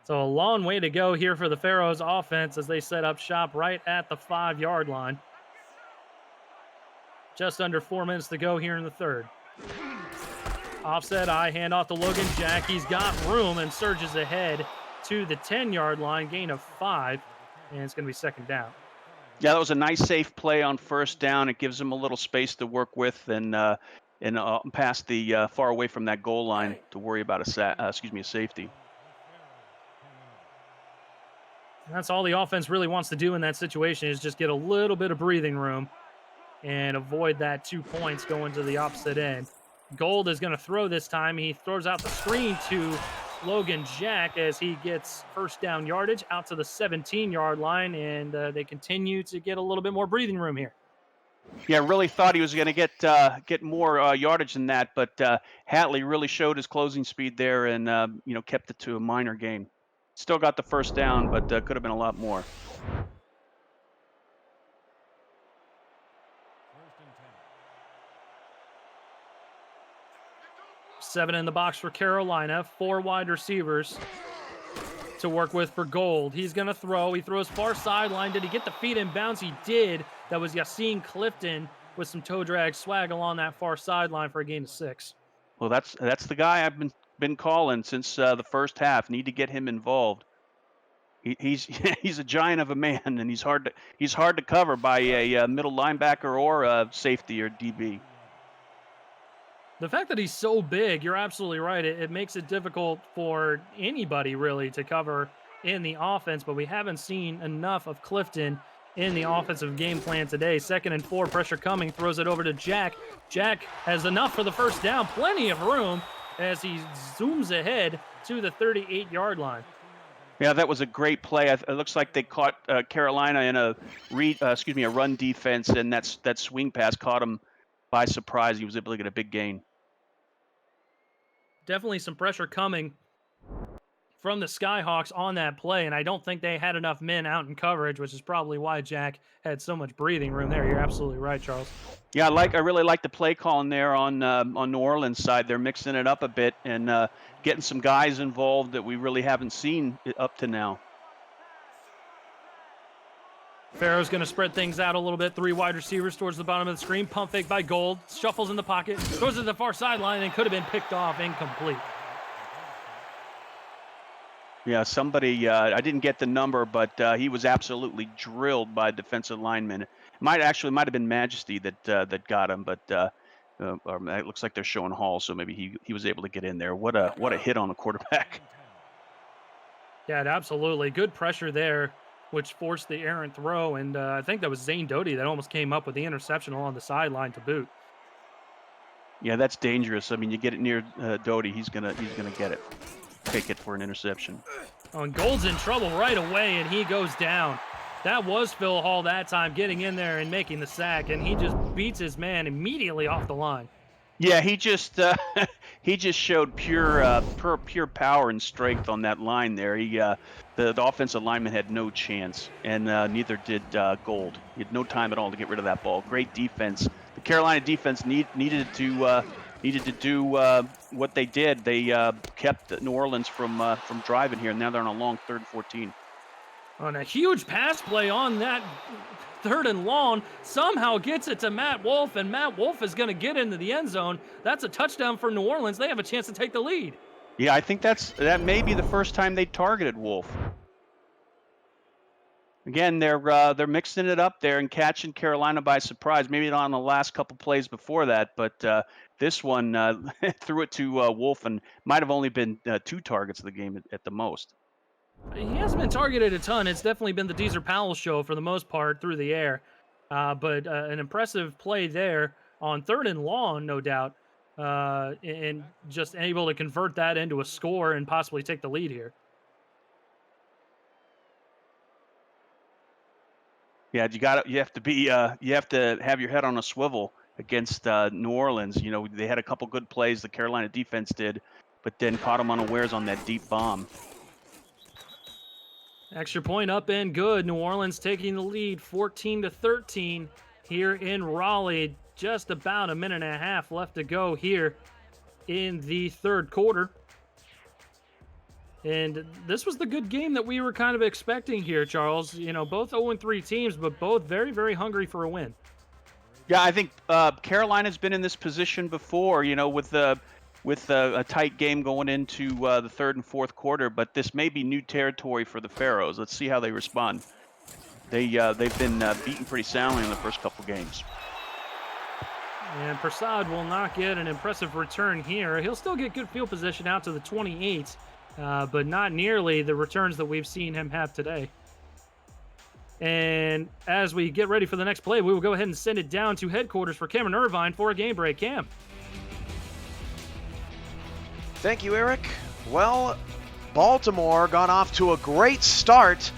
So a long way to go here for the Pharaohs offense as they set up shop right at the 5-yard line. Just under 4 minutes to go here in the third. Offset I, hand off to Logan Jack. He's got room and surges ahead to the 10-yard line, gain of 5, and it's going to be 2nd down. Yeah, that was a nice, safe play on 1st down. It gives them a little space to work with and past the far away from that goal line to worry about a safety. And that's all the offense really wants to do in that situation is just get a little bit of breathing room and avoid that 2 points going to the opposite end. Gold is going to throw this time. He throws out the screen to Logan Jack as he gets 1st down yardage out to the 17-yard line, and they continue to get a little bit more breathing room here. Yeah, really thought he was going to get more yardage than that, but Hatley really showed his closing speed there and kept it to a minor gain. Still got the 1st down, but could have been a lot more. 7 in the box for Carolina. 4 wide receivers to work with for Gold. He's going to throw. He throws far sideline. Did he get the feet in bounds? He did. That was Yassine Clifton with some toe drag swag along that far sideline for a gain of 6. Well, that's the guy I've been calling since the 1st half. Need to get him involved. He's a giant of a man, and he's hard to cover by a middle linebacker or a safety or DB. The fact that he's so big, you're absolutely right. It makes it difficult for anybody really to cover in the offense, but we haven't seen enough of Clifton in the offensive game plan today. 2nd and 4, pressure coming, throws it over to Jack. Jack has enough for the 1st down, plenty of room as he zooms ahead to the 38-yard line. Yeah, that was a great play. It looks like they caught Carolina in a run defense, and that swing pass caught him by surprise. He was able to get a big gain. Definitely some pressure coming from the Skyhawks on that play, and I don't think they had enough men out in coverage, which is probably why Jack had so much breathing room there. You're absolutely right, Charles. Yeah, I really like the play calling there on New Orleans side. They're mixing it up a bit and getting some guys involved that we really haven't seen up to now. Farrow's going to spread things out a little bit. 3 wide receivers towards the bottom of the screen. Pump fake by Gold. Shuffles in the pocket. Goes to the far sideline and could have been picked off. Incomplete. Yeah, somebody, I didn't get the number, but he was absolutely drilled by defensive linemen. Might have been Majesty that got him, but or it looks like they're showing Hall, so maybe he was able to get in there. What a hit on the quarterback. Yeah, absolutely. Good pressure there, which forced the errant throw, and I think that was Zane Doty that almost came up with the interception along the sideline to boot. Yeah, that's dangerous. I mean, you get it near Doty, he's gonna get it, take it for an interception. Oh, and Gold's in trouble right away, and he goes down. That was Phil Hall that time, getting in there and making the sack, and he just beats his man immediately off the line. Yeah, he just showed pure power and strength on that line there. The offensive lineman had no chance, and neither did Gold. He had no time at all to get rid of that ball. Great defense. The Carolina defense needed to do what they did. They kept New Orleans from driving here. Now they're on a long 3rd and 14. On a huge pass play on that 3rd and long, somehow gets it to Matt Wolf, and Matt Wolf is going to get into the end zone. That's a touchdown for New Orleans. They have a chance to take the lead. Yeah, I think that may be the first time they targeted Wolf. Again, they're mixing it up there and catching Carolina by surprise. Maybe not on the last couple plays before that, but this one threw it to Wolf and might have only been 2 targets of the game at the most. He hasn't been targeted a ton. It's definitely been the Deezer Powell show for the most part through the air. But an impressive play there on 3rd and long, no doubt, and just able to convert that into a score and possibly take the lead here. Yeah, you have to have your head on a swivel against New Orleans. You know, they had a couple good plays, the Carolina defense did, but then caught them unawares on that deep bomb. Extra point up and good. New Orleans taking the lead 14-13 here in Raleigh. Just about a minute and a half left to go here in the 3rd quarter. And this was the good game that we were kind of expecting here, Charles. You know, both 0-3 teams, but both very, very hungry for a win. Yeah, I think Carolina's been in this position before, you know, with a tight game going into the 3rd and 4th quarter, but this may be new territory for the Pharaohs. Let's see how they respond. They've been beaten pretty soundly in the first couple games. And Prasad will not get an impressive return here. He'll still get good field position out to the 28, but not nearly the returns that we've seen him have today. And as we get ready for the next play, we will go ahead and send it down to headquarters for Cameron Irvine for a game break. Cam. Thank you, Eric. Well, Baltimore got off to a great start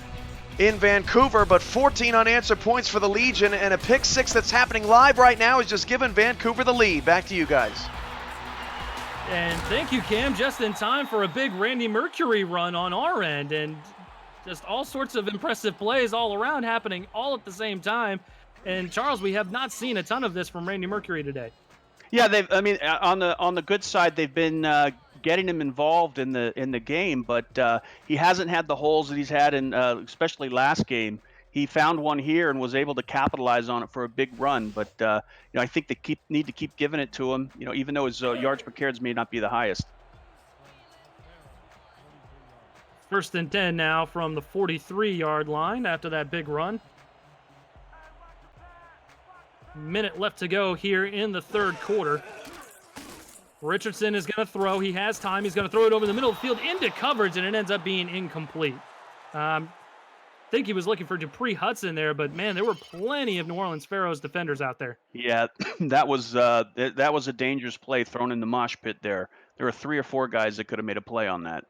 in Vancouver, but 14 unanswered points for the Legion, and a pick 6 that's happening live right now has just given Vancouver the lead. Back to you guys. And thank you, Cam, just in time for a big Randy Mercury run on our end, and just all sorts of impressive plays all around happening all at the same time. And Charles, we have not seen a ton of this from Randy Mercury today. Yeah, on the good side, they've been getting him involved in the game, but he hasn't had the holes that he's had in, especially last game. He found one here and was able to capitalize on it for a big run. But I think they need to keep giving it to him. You know, even though his yards per carries may not be the highest. 1st and 10 now from the 43-yard line after that big run. Minute left to go here in the 3rd quarter. Richardson is going to throw. He has time. He's going to throw it over the middle of the field into coverage, and it ends up being incomplete. I think he was looking for Dupree Hudson there, but man, there were plenty of New Orleans Pharaohs defenders out there. Yeah, that was a dangerous play thrown in the mosh pit there. There were 3 or 4 guys that could have made a play on that.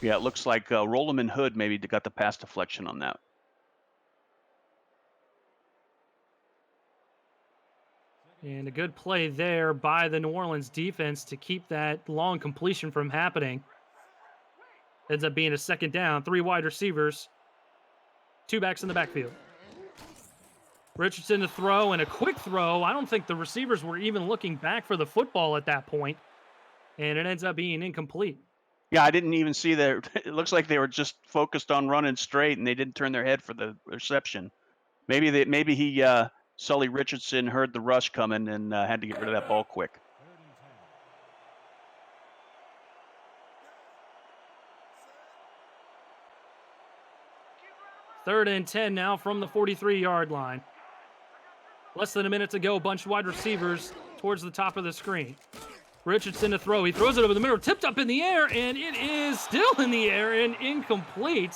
Yeah, it looks like Rollerman Hood maybe got the pass deflection on that. And a good play there by the New Orleans defense to keep that long completion from happening. Ends up being a second down, 3 wide receivers, 2 backs in the backfield. Richardson to throw, and a quick throw. I don't think the receivers were even looking back for the football at that point, and it ends up being incomplete. Yeah, I didn't even see that. It looks like they were just focused on running straight, and they didn't turn their head for the reception. Maybe Sully Richardson heard the rush coming and had to get rid of that ball quick. 3rd and 10 now from the 43-yard line. Less than a minute to go. Bunch of wide receivers towards the top of the screen. Richardson to throw. He throws it over the middle, tipped up in the air, and it is still in the air and incomplete.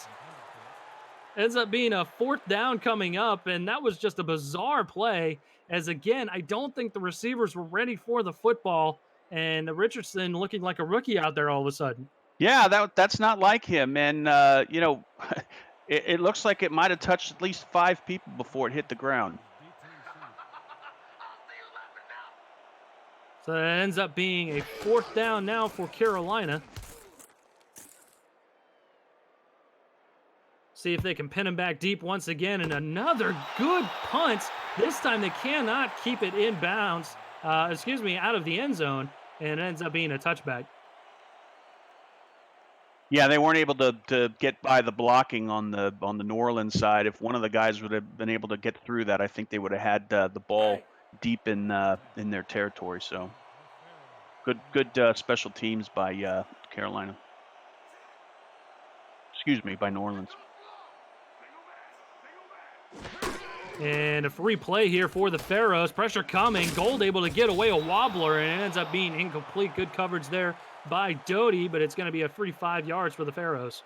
Ends up being a 4th down coming up, and that was just a bizarre play. As again, I don't think the receivers were ready for the football, and Richardson looking like a rookie out there all of a sudden. Yeah, that's not like him, and it looks like it might have touched at least 5 people before it hit the ground. So it ends up being a 4th down now for Carolina. See if they can pin him back deep once again, and another good punt. This time they cannot keep it in bounds, out of the end zone, and it ends up being a touchback. Yeah, they weren't able to get by the blocking on the New Orleans side. If one of the guys would have been able to get through that, I think they would have had the ball deep in their territory. So good special teams by Carolina. By New Orleans. And a free play here for the Pharaohs. Pressure coming. Gold able to get away a wobbler, and it ends up being incomplete. Good coverage there by Doty, but it's going to be a free 5 yards for the Pharaohs.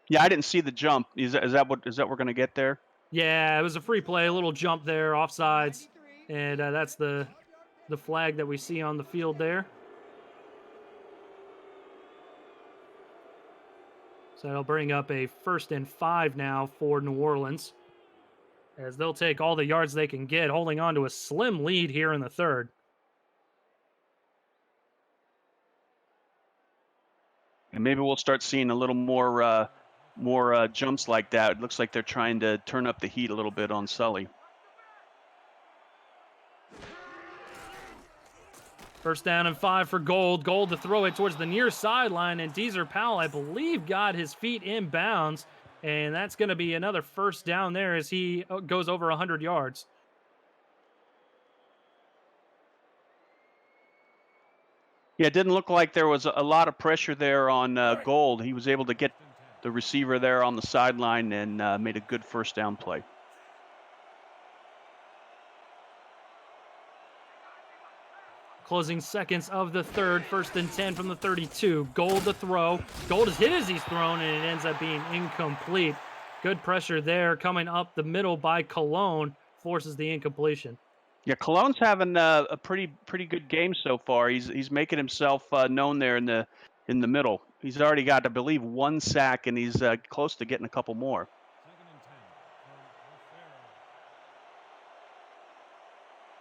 Yeah, I didn't see the jump. Is that what we're going to get there? Yeah, it was a free play, a little jump there, offsides, and that's the flag that we see on the field there. So it'll bring up a 1st and 5 now for New Orleans, as they'll take all the yards they can get, holding on to a slim lead here in the 3rd. And maybe we'll start seeing a little more jumps like that. It looks like they're trying to turn up the heat a little bit on Sully. 1st down and 5 for Gold. Gold to throw it towards the near sideline, and Deezer Powell, I believe, got his feet in bounds, and that's going to be another 1st down there as he goes over 100 yards. Yeah, it didn't look like there was a lot of pressure there on Gold. He was able to get the receiver there on the sideline and made a good 1st down play. Closing seconds of the 3rd, 1st and 10 from the 32. Gold to throw. Gold is hit as he's thrown, and it ends up being incomplete. Good pressure there coming up the middle by Cologne, forces the incompletion. Yeah, Cologne's having a pretty good game so far. He's making himself known there in the middle. He's already got, I believe, 1 sack, and he's close to getting a couple more.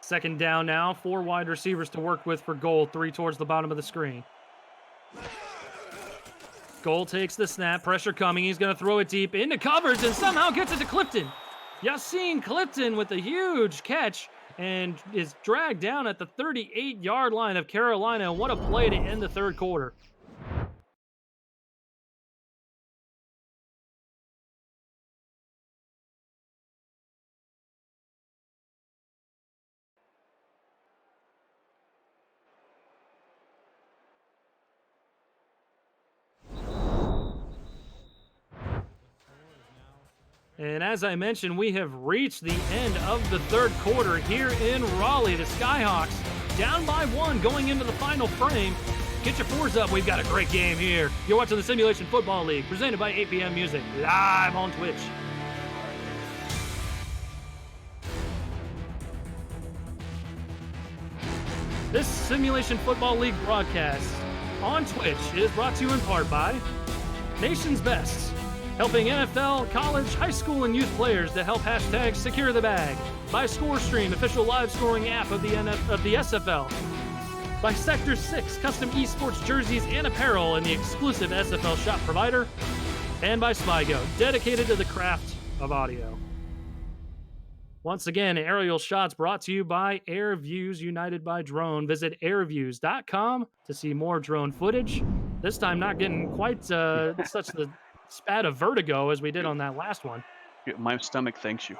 2nd down now, 4 wide receivers to work with for Gold, 3 towards the bottom of the screen. Gold takes the snap, pressure coming. He's going to throw it deep into coverage and somehow gets it to Clifton. Yassine Clifton with a huge catch and is dragged down at the 38-yard line of Carolina. What a play to end the 3rd quarter. And as I mentioned, we have reached the end of the 3rd quarter here in Raleigh. The Skyhawks down by 1 going into the final frame. Get your 4s up. We've got a great game here. You're watching the Simulation Football League, presented by 8PM Music, live on Twitch. This Simulation Football League broadcast on Twitch is brought to you in part by Nation's Best, helping NFL, college, high school, and youth players to help #SecureTheBag. by ScoreStream, official live scoring app of the SFL, by Sector 6, custom esports jerseys and apparel and the exclusive SFL shop provider, and by Spygo, dedicated to the craft of audio. Once again, aerial shots brought to you by AirViews United by Drone. Visit airviews.com to see more drone footage. This time not getting quite such the spat of vertigo as we did on that last one. My stomach thanks you.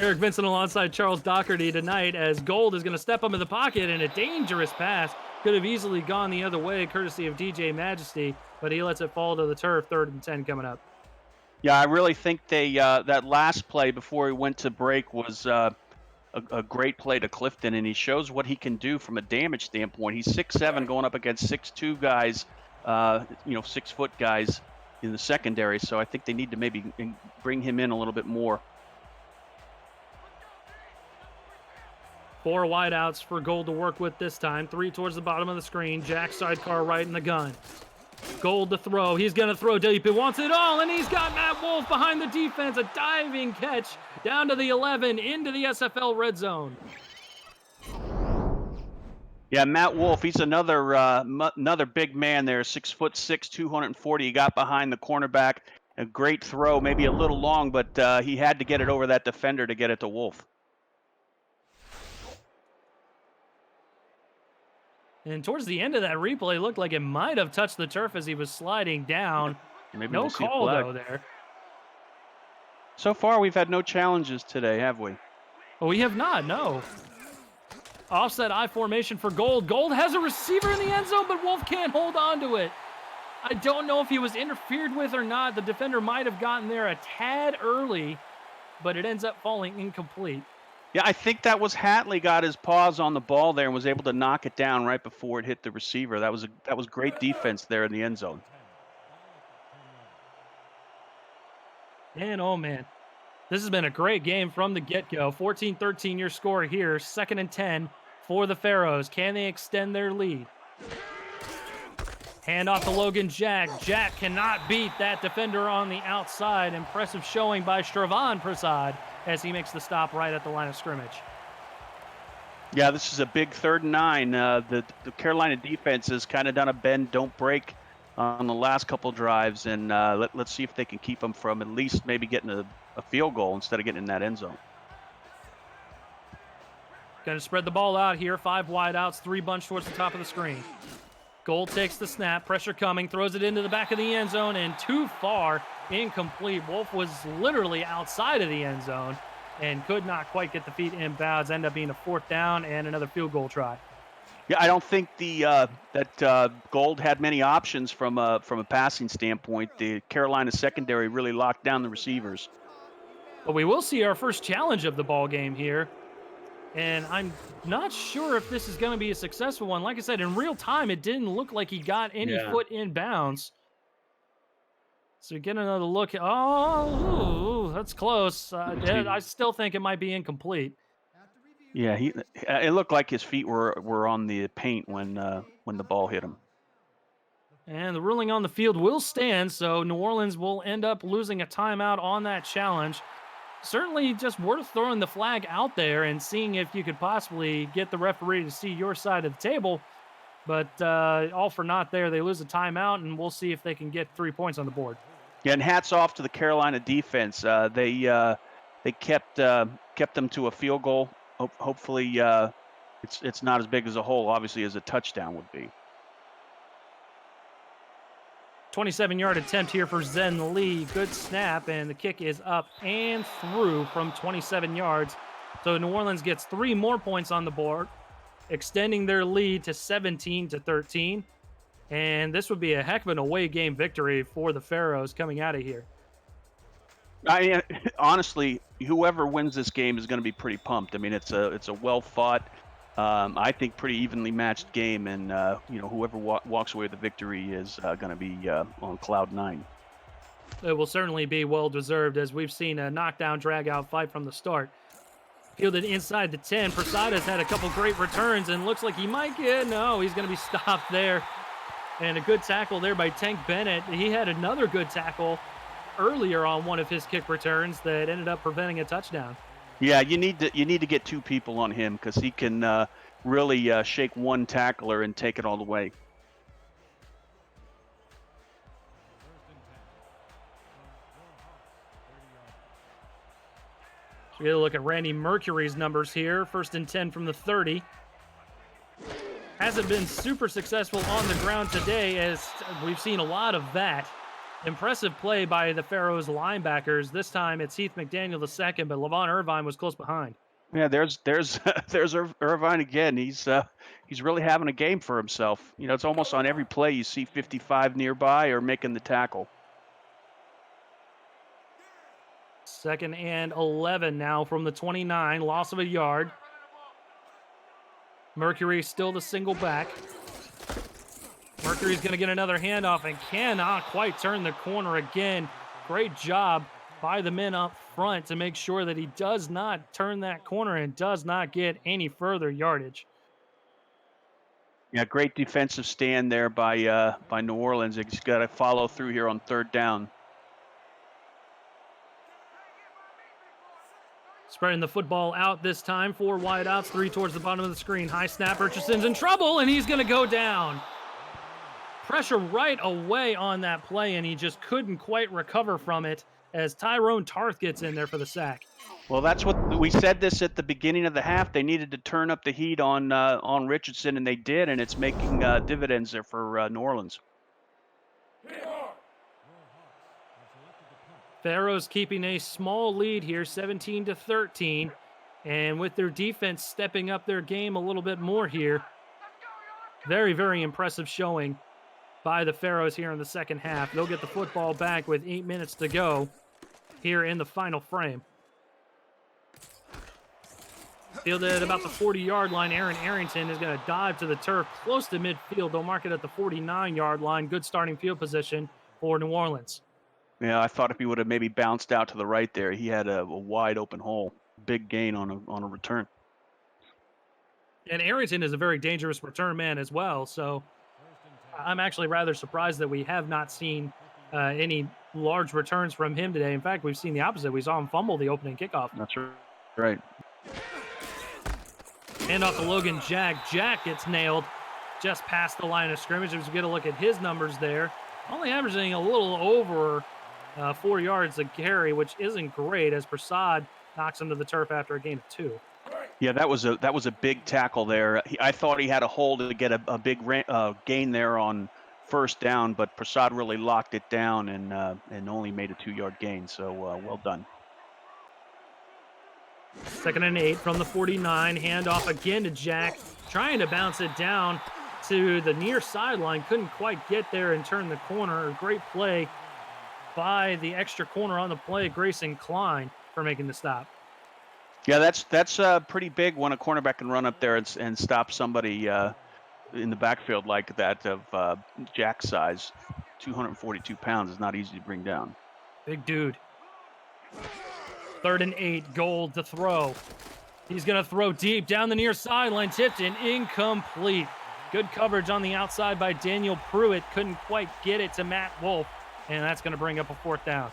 Eric Vincent alongside Charles Doherty tonight as Gold is going to step up in the pocket, and a dangerous pass could have easily gone the other way courtesy of DJ Majesty, but he lets it fall to the turf. 3rd and 10 coming up. Yeah, I really think they that last play before he went to break was a great play to Clifton, and he shows what he can do from a damage standpoint. He's 6'7", going up against 6'2" guys, 6-foot guys in the secondary. So I think they need to maybe bring him in a little bit more. 4 wideouts for Gold to work with this time. 3 towards the bottom of the screen. Jack sidecar right in the gun. Gold to throw. He's going to throw deep. He wants it all, and he's got Matt Wolf behind the defense. A diving catch down to the 11 into the SFL red zone. Yeah, Matt Wolf, he's another big man there, 6'6", 240. He got behind the cornerback. A great throw, maybe a little long, but he had to get it over that defender to get it to Wolf. And towards the end of that replay, it looked like it might have touched the turf as he was sliding down. Maybe no we'll see a call, flag though, there. So far, we've had no challenges today, have we? Oh, we have not, no. Offset I formation for Gold. Gold has a receiver in the end zone, but Wolf can't hold on to it. I don't know if he was interfered with or not. The defender might have gotten there a tad early, but it ends up falling incomplete. Yeah, I think that was Hatley got his paws on the ball there and was able to knock it down right before it hit the receiver. That was great defense there in the end zone. And oh man, this has been a great game from the get-go. 14-13 your score here. 2nd and 10 for the Pharaohs. Can they extend their lead? Hand off to Logan Jack. Jack cannot beat that defender on the outside. Impressive showing by Shravan Prasad as he makes the stop right at the line of scrimmage. Yeah, this is a big 3rd and 9. The Carolina defense has kind of done a bend, don't break on the last couple drives, and let's see if they can keep them from at least maybe getting a field goal instead of getting in that end zone. Going to spread the ball out here. 5 wideouts, 3 bunch towards the top of the screen. Gold takes the snap, pressure coming, throws it into the back of the end zone, and too far, incomplete. Wolf was literally outside of the end zone and could not quite get the feet inbounds. Ended up being a 4th down and another field goal try. Yeah, I don't think that Gold had many options from a passing standpoint. The Carolina secondary really locked down the receivers. But we will see our first challenge of the ball game here. And I'm not sure if this is going to be a successful one. Like I said, in real time, it didn't look like he got any foot inbounds. So we get another look. Oh, that's close. I still think it might be incomplete. Yeah, it looked like his feet were on the paint when the ball hit him. And the ruling on the field will stand, so New Orleans will end up losing a timeout on that challenge. Certainly just worth throwing the flag out there and seeing if you could possibly get the referee to see your side of the table. But all for naught there. They lose a timeout, and we'll see if they can get 3 points on the board. Yeah, and hats off to the Carolina defense. They kept them to a field goal. Hopefully it's not as big as a hole, obviously, as a touchdown would be. 27-yard attempt here for Zen Lee. Good snap, and the kick is up and through from 27 yards. So New Orleans gets 3 more points on the board, extending their lead to 17-13. And this would be a heck of an away game victory for the Pharaohs coming out of here. Honestly, whoever wins this game is going to be pretty pumped. I mean, it's a well-fought, I think pretty evenly matched game, and whoever walks away with the victory is going to be on cloud 9. It will certainly be well-deserved, as we've seen a knockdown, drag-out fight from the start. Fielded inside the 10. Prasada's had a couple great returns, and looks like he might get... No, he's going to be stopped there. And a good tackle there by Tank Bennett. He had another good tackle earlier on one of his kick returns that ended up preventing a touchdown. Yeah, you need to get 2 people on him because he can really shake one tackler and take it all the way. So we get a look at Randy Mercury's numbers here. 1st and 10 from the 30. Hasn't been super successful on the ground today, as we've seen a lot of that. Impressive play by the Pharaohs linebackers. This time it's Heath McDaniel II, but Levon Irvine was close behind. Yeah, there's Irvine again. He's really having a game for himself. You know, it's almost on every play you see 55 nearby or making the tackle. 2nd and 11 now from the 29. Loss of a yard. Mercury still the single back. Mercury's going to get another handoff and cannot quite turn the corner again. Great job by the men up front to make sure that he does not turn that corner and does not get any further yardage. Yeah, great defensive stand there by New Orleans. He's got to follow through here on 3rd down. Spreading the football out this time. 4 wideouts, 3 towards the bottom of the screen. High snap. Richardson's in trouble, and he's going to go down. Pressure right away on that play, and he just couldn't quite recover from it as Tyrone Tarth gets in there for the sack. Well, that's what we said this at the beginning of the half. They needed to turn up the heat on Richardson, and they did, and it's making dividends there for New Orleans. Pharaohs keeping a small lead here, 17-13, and with their defense stepping up their game a little bit more here. Very, very impressive showing by the Pharaohs here in the second half. They'll get the football back with 8 minutes to go here in the final frame. Fielded at about the 40-yard line. Aaron Arrington is going to dive to the turf close to midfield. They'll mark it at the 49-yard line. Good starting field position for New Orleans. Yeah, I thought if he would have maybe bounced out to the right there, he had a wide open hole. Big gain on a return. And Arrington is a very dangerous return man as well, so I'm actually rather surprised that we have not seen any large returns from him today. In fact, we've seen the opposite. We saw him fumble the opening kickoff. That's right. Hand off to Logan Jack. Jack gets nailed just past the line of scrimmage. As we get a look at his numbers there, only averaging a little over 4 yards a carry, which isn't great, as Prasad knocks him to the turf after a gain of 2. Yeah, that was a big tackle there. I thought he had a hold to get a big gain there on 1st down, but Prasad really locked it down and only made a 2-yard gain. So well done. 2nd and 8 from the 49. Handoff again to Jack, trying to bounce it down to the near sideline. Couldn't quite get there and turn the corner. A great play by the extra corner on the play, Grayson Klein, for making the stop. Yeah, that's pretty big when a cornerback can run up there and stop somebody in the backfield like that of Jack's size. 242 pounds is not easy to bring down. Big dude. 3rd and 8, Gold to throw. He's going to throw deep down the near sideline. Tipped and incomplete. Good coverage on the outside by Daniel Pruitt. Couldn't quite get it to Matt Wolf, and that's going to bring up a 4th down.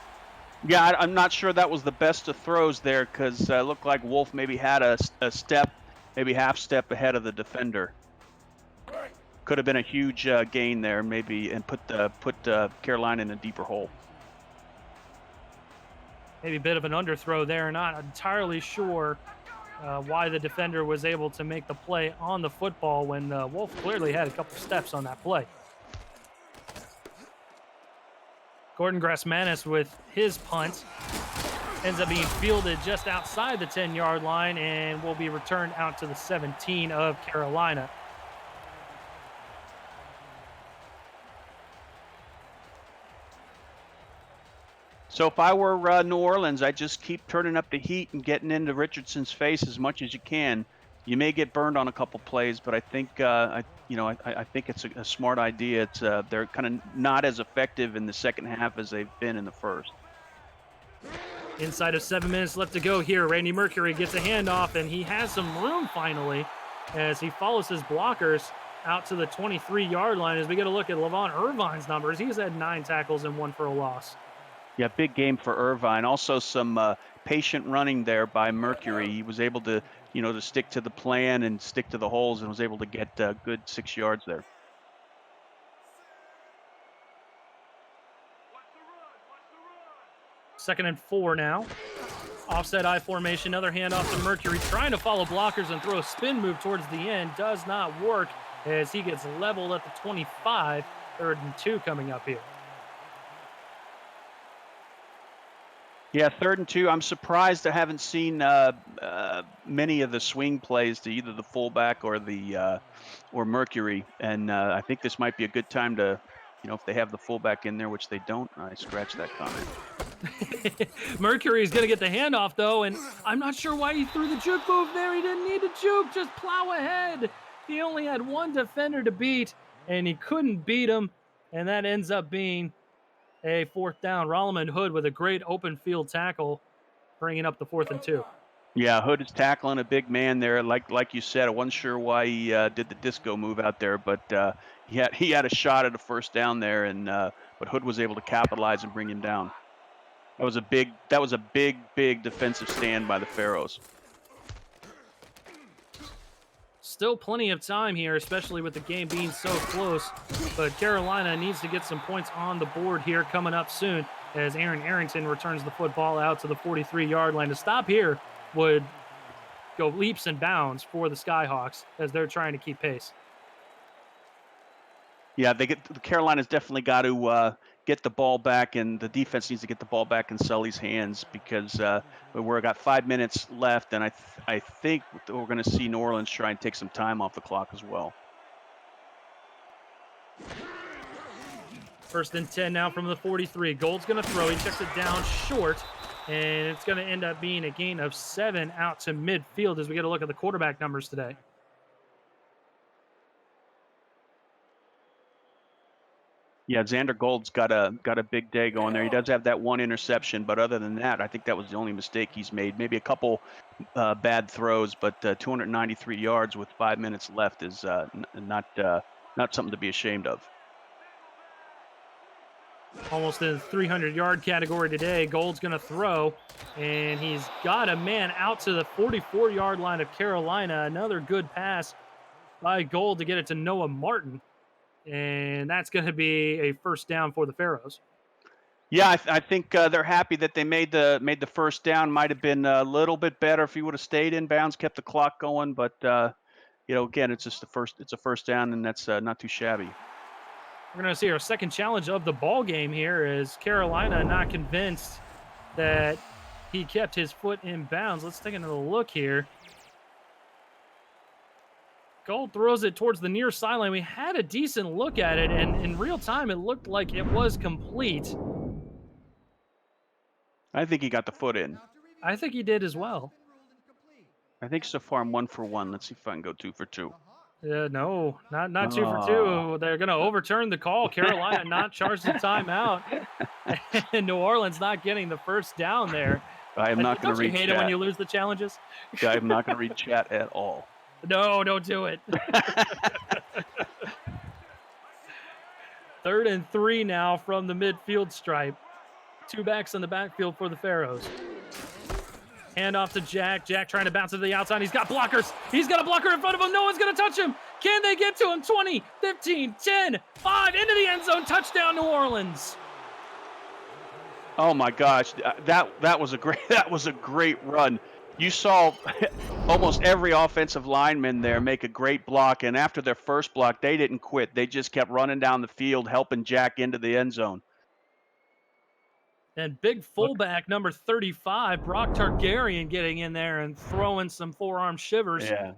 Yeah, I'm not sure that was the best of throws there because it looked like Wolf maybe had a step, maybe half step ahead of the defender. Could have been a huge gain there, maybe, and put Carolina in a deeper hole. Maybe a bit of an underthrow there. Not entirely sure why the defender was able to make the play on the football when Wolf clearly had a couple steps on that play. Gordon Grassmanis with his punt ends up being fielded just outside the 10-yard line and will be returned out to the 17 of Carolina. So if I were New Orleans, I'd just keep turning up the heat and getting into Richardson's face as much as you can. You may get burned on a couple plays, but I think I think it's a smart idea. It's they're kind of not as effective in the second half as they've been in the first. Inside of 7 minutes left to go here. Randy Mercury gets a handoff, and he has some room finally as he follows his blockers out to the 23-yard line. As we get a look at Levon Irvine's numbers, he's had 9 tackles and 1 for a loss. Yeah, big game for Irvine. Also some patient running there by Mercury. He was able to, to stick to the plan and stick to the holes and was able to get good 6 yards there. Second and 4 now. Offset I formation, another handoff to Mercury, trying to follow blockers and throw a spin move towards the end. Does not work as he gets leveled at the 25. 3rd and 2 coming up here. Yeah, 3rd and 2. I'm surprised I haven't seen many of the swing plays to either the fullback or the or Mercury, and I think this might be a good time to, if they have the fullback in there, which they don't. I scratch that comment. Mercury is going to get the handoff, though, and I'm not sure why he threw the juke move there. He didn't need to juke, just plow ahead. He only had one defender to beat, and he couldn't beat him, and that ends up being a 4th down. Rolliman Hood with a great open field tackle, bringing up the 4th and 2. Yeah, Hood is tackling a big man there. Like you said, I wasn't sure why he did the disco move out there, but he had a shot at a 1st down there, and but Hood was able to capitalize and bring him down. That was a big defensive stand by the Pharaohs. Still plenty of time here, especially with the game being so close, but Carolina needs to get some points on the board here coming up soon as Aaron Arrington returns the football out to the 43-yard line. To stop here would go leaps and bounds for the Skyhawks as they're trying to keep pace. Yeah, Carolina's definitely got to get the ball back, and the defense needs to get the ball back in Sully's hands because we've got 5 minutes left, and I think we're going to see New Orleans try and take some time off the clock as well. 1st and 10 now from the 43. Gold's going to throw. He checks it down short, and it's going to end up being a gain of 7 out to midfield as we get a look at the quarterback numbers today. Yeah, Xander Gold's got a big day going there. He does have that one interception, but other than that, I think that was the only mistake he's made. Maybe a couple bad throws, but 293 yards with 5 minutes left is not something to be ashamed of. Almost in the 300-yard category today. Gold's going to throw, and he's got a man out to the 44-yard line of Carolina. Another good pass by Gold to get it to Noah Martin. And that's going to be a 1st down for the Pharaohs. Yeah, I think they're happy that they made the 1st down. Might have been a little bit better if he would have stayed in bounds, kept the clock going. But again, it's just it's a 1st down, and that's not too shabby. We're going to see our second challenge of the ball game here as Carolina not convinced that he kept his foot in bounds. Let's take another look here. Gold throws it towards the near sideline. We had a decent look at it, and in real time, it looked like it was complete. I think he got the foot in. I think he did as well. I think so far I'm 1 for 1. Let's see if I can go 2 for 2. No, not 2 for 2. They're going to overturn the call. Carolina not charged the timeout. And New Orleans not getting the 1st down there. I am not going to read chat. Don't you hate it when you lose the challenges? I am not going to read chat at all. No, don't do it. 3rd and 3 now from the midfield stripe. 2 backs in the backfield for the Pharaohs. Hand off to Jack. Jack trying to bounce to the outside. He's got blockers. He's got a blocker in front of him. No one's going to touch him. Can they get to him? 20, 15, 10, 5, into the end zone. Touchdown, New Orleans. Oh my gosh, that was a great run. You saw almost every offensive lineman there make a great block, and after their 1st block, they didn't quit. They just kept running down the field, helping Jack into the end zone. And big fullback number 35, Brock Targaryen, getting in there and throwing some forearm shivers. Yeah.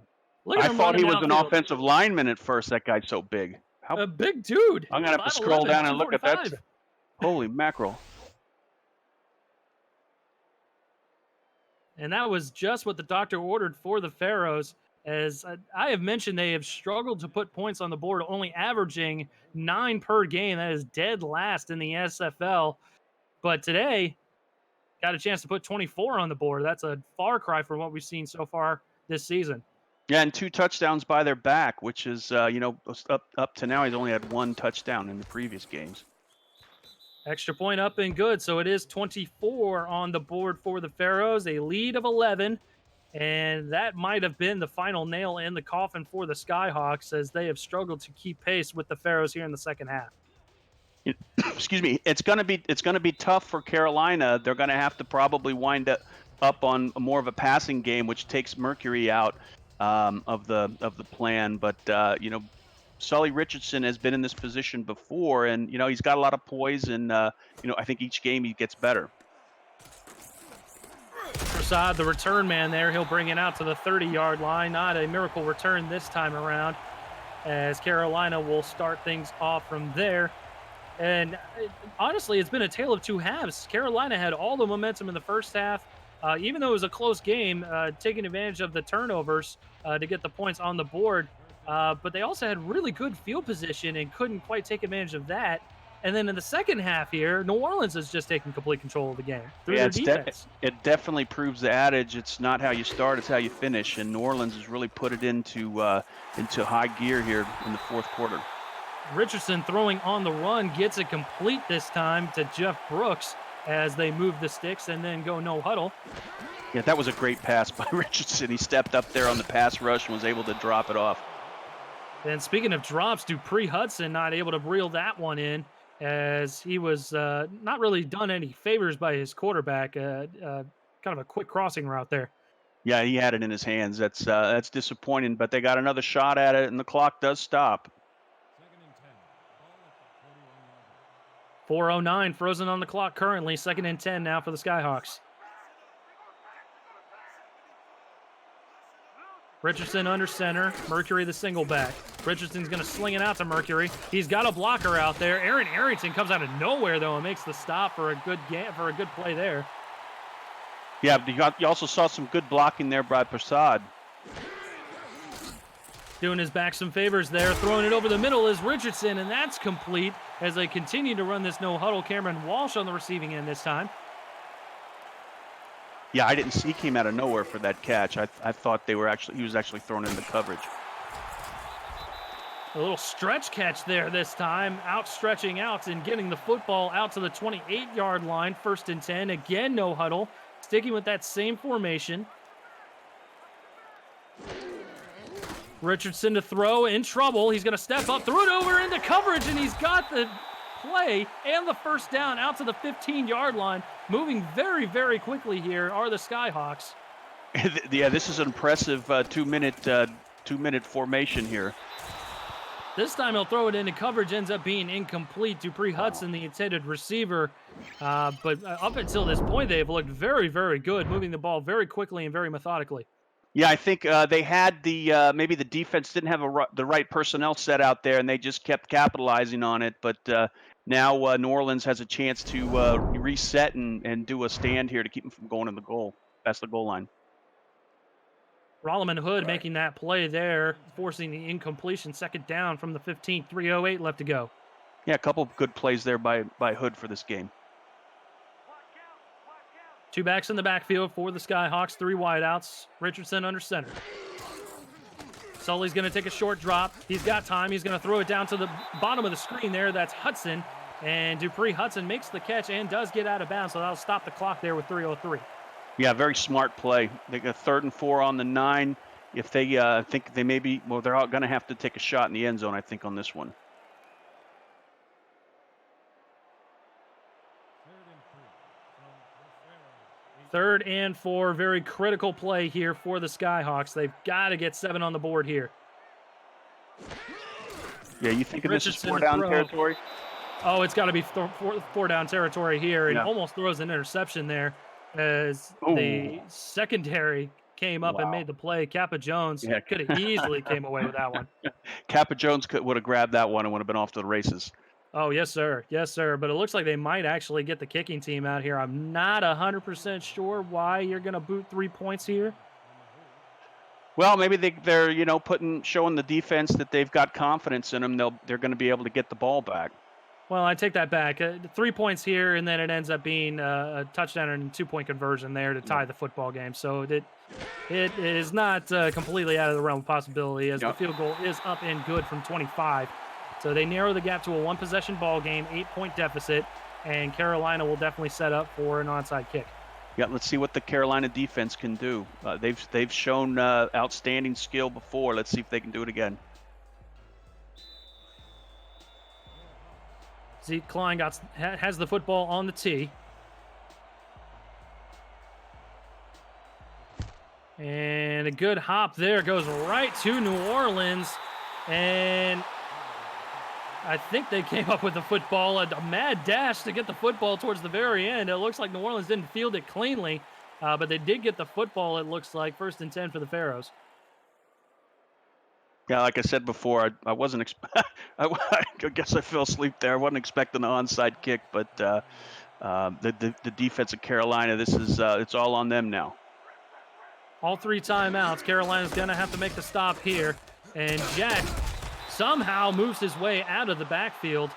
Look at I him thought he was an downfield. offensive lineman at first. That guy's so big. A big dude. I'm going to have to scroll down and look at that. Holy mackerel. And that was just what the doctor ordered for the Pharaohs. As I have mentioned, they have struggled to put points on the board, only averaging 9 per game. That is dead last in the SFL. But today, got a chance to put 24 on the board. That's a far cry from what we've seen so far this season. Yeah, and 2 touchdowns by their back, which is, up to now, he's only had 1 touchdown in the previous games. Extra point up and good. So it is 24 on the board for the Pharaohs, a lead of 11. And that might have been the final nail in the coffin for the Skyhawks as they have struggled to keep pace with the Pharaohs here in the second half. Excuse me. It's gonna be tough for Carolina. They're gonna have to probably wind up on more of a passing game, which takes Mercury out of the plan. But Sully Richardson has been in this position before, and he's got a lot of poise, and I think each game he gets better. Prasad, the return man there, he'll bring it out to the 30-yard line. Not a miracle return this time around, as Carolina will start things off from there. And honestly, it's been a tale of two halves. Carolina had all the momentum in the first half, even though it was a close game, taking advantage of the turnovers to get the points on the board. But they also had really good field position and couldn't quite take advantage of that. And then in the second half here, New Orleans is just taking complete control of the game through their defense. It definitely proves the adage, it's not how you start, it's how you finish. And New Orleans has really put it into high gear here in the fourth quarter. Richardson throwing on the run, gets it complete this time to Jeff Brooks as they move the sticks and then go no huddle. Yeah, that was a great pass by Richardson. He stepped up there on the pass rush and was able to drop it off. And speaking of drops, Dupree Hudson not able to reel that one in, as he was not really done any favors by his quarterback. Kind of a quick crossing route there. Yeah, he had it in his hands. That's disappointing, but they got another shot at it, and the clock does stop. 4:09 frozen on the clock currently. 2nd and 10 now for the Skyhawks. Richardson under center. Mercury the single back. Richardson's going to sling it out to Mercury. He's got a blocker out there. Aaron Arrington comes out of nowhere, though, and makes the stop for a good play there. Yeah, you also saw some good blocking there by Prasad. Doing his back some favors there. Throwing it over the middle is Richardson, and that's complete as they continue to run this no-huddle. Cameron Walsh on the receiving end this time. Yeah, I didn't see he came out of nowhere for that catch. I thought he was actually thrown into coverage. A little stretch catch there this time, outstretching out and getting the football out to the 28-yard line. 1st and 10, again no huddle, sticking with that same formation. Richardson to throw, in trouble. He's going to step up, throw it over into coverage, and he's got the play and the first down out to the 15-yard line. Moving very, very quickly here are the Skyhawks. Yeah, this is an impressive two-minute formation here. This time he'll throw it into coverage, ends up being incomplete. Dupree Hudson, the intended receiver. But up until this point, they've looked very, very good, moving the ball very quickly and very methodically. Yeah, I think they had maybe the defense didn't have the right personnel set out there, and they just kept capitalizing on it. But now New Orleans has a chance to reset and do a stand here to keep them from going in the goal, past the goal line. Rolliman Hood making that play there, forcing the incompletion. 2nd down from the 15, 3:08 left to go. Yeah, a couple of good plays there by Hood for this game. 2 backs in the backfield for the Skyhawks, 3 wideouts. Richardson under center. Sully's going to take a short drop. He's got time. He's going to throw it down to the bottom of the screen there. That's Hudson. And Dupree Hudson makes the catch and does get out of bounds, so that'll stop the clock there with 3:03. Yeah, very smart play. They got 3rd and 4 on the 9. If they think they may be, they're going to have to take a shot in the end zone, I think, on this one. 3rd and 4, very critical play here for the Skyhawks. They've got to get 7 on the board here. Yeah, you thinking this is Richardson 4-down territory? Oh, it's got to be 4-down territory here, and almost throws an interception there as the secondary came up and made the play. Kappa Jones could have easily came away with that one. Kappa Jones would have grabbed that one and would have been off to the races. Oh, yes, sir. Yes, sir. But it looks like they might actually get the kicking team out here. I'm not 100% sure why you're going to boot 3 points here. Well, maybe they're showing the defense that they've got confidence in them. They're going to be able to get the ball back. Well, I take that back. 3 points here, and then it ends up being a touchdown and 2-point conversion there to tie the football game. So it is not completely out of the realm of possibility, as the field goal is up and good from 25. So they narrow the gap to a 1-possession ball game, 8-point deficit. and Carolina will definitely set up for an onside kick. Yeah, let's see what the Carolina defense can do. They've shown outstanding skill before. Let's see if they can do it again. Zeke Klein has the football on the tee. And a good hop there, goes right to New Orleans. And I think they came up with the football, a mad dash to get the football towards the very end. It looks like New Orleans didn't field it cleanly, but they did get the football, it looks like. 1st and 10 for the Pharaohs. Yeah, like I said before, I wasn't. I guess I fell asleep there. I wasn't expecting an onside kick, but the defense of Carolina, this is it's all on them now. All 3 timeouts. Carolina's going to have to make the stop here. And Jack somehow moves his way out of the backfield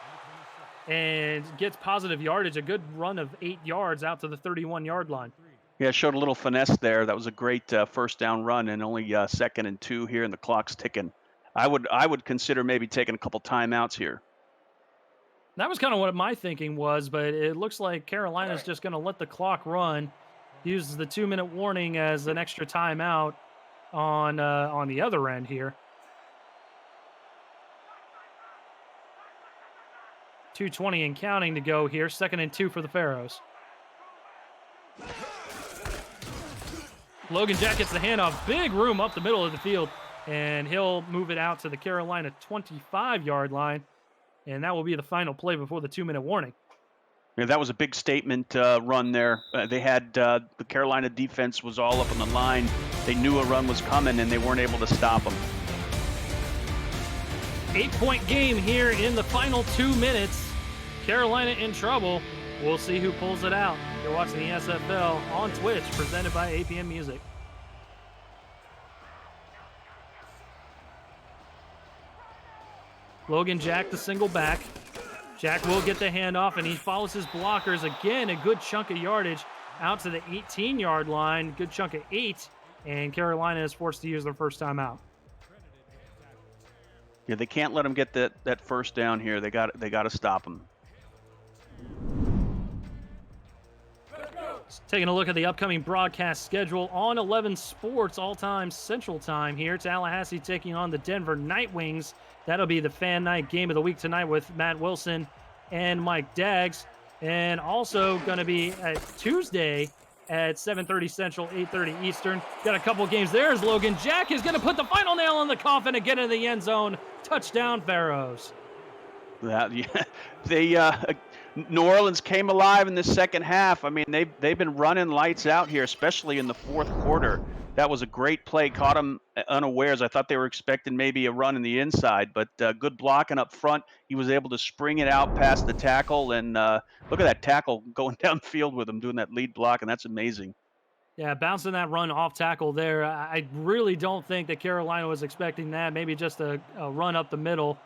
and gets positive yardage. A good run of 8 yards out to the 31-yard line. Yeah, showed a little finesse there. That was a great first down run, and only 2nd and 2 here, and the clock's ticking. I would consider maybe taking a couple timeouts here. That was kind of what my thinking was, but it looks like Carolina's just going to let the clock run. Uses the 2-minute warning as an extra timeout on the other end here. 2:20 and counting to go here. 2nd and 2 for the Pharaohs. Logan Jack gets the handoff. Big room up the middle of the field, and he'll move it out to the Carolina 25-yard line, and that will be the final play before the 2-minute warning. Yeah, that was a big statement run there. They had the Carolina defense was all up on the line. They knew a run was coming, and they weren't able to stop them. 8-point game here in the final 2 minutes. Carolina in trouble. We'll see who pulls it out. You're watching the SFL on Twitch, presented by APM Music. Logan Jack, the single back. Jack will get the handoff, and he follows his blockers again. A good chunk of yardage out to the 18-yard line. Good chunk of 8, and Carolina is forced to use their first time out. Yeah, they can't let them get that first down here. They got to stop them. Taking a look at the upcoming broadcast schedule on 11 Sports, all-time Central Time here. Tallahassee taking on the Denver Night Wings. That'll be the fan night game of the week tonight with Matt Wilson and Mike Daggs. And also going to be at Tuesday at 7:30 Central, 8:30 Eastern. Got a couple games there as Logan Jack is going to put the final nail on the coffin and get in the end zone. Touchdown, Pharaohs. New Orleans came alive in the second half. I mean, they've been running lights out here, especially in the fourth quarter. That was a great play. Caught them unawares. I thought they were expecting maybe a run in the inside, but good blocking up front. He was able to spring it out past the tackle, and look at that tackle going downfield with him, doing that lead block, and that's amazing. Yeah, bouncing that run off tackle there. I really don't think that Carolina was expecting that. Maybe just a run up the middle.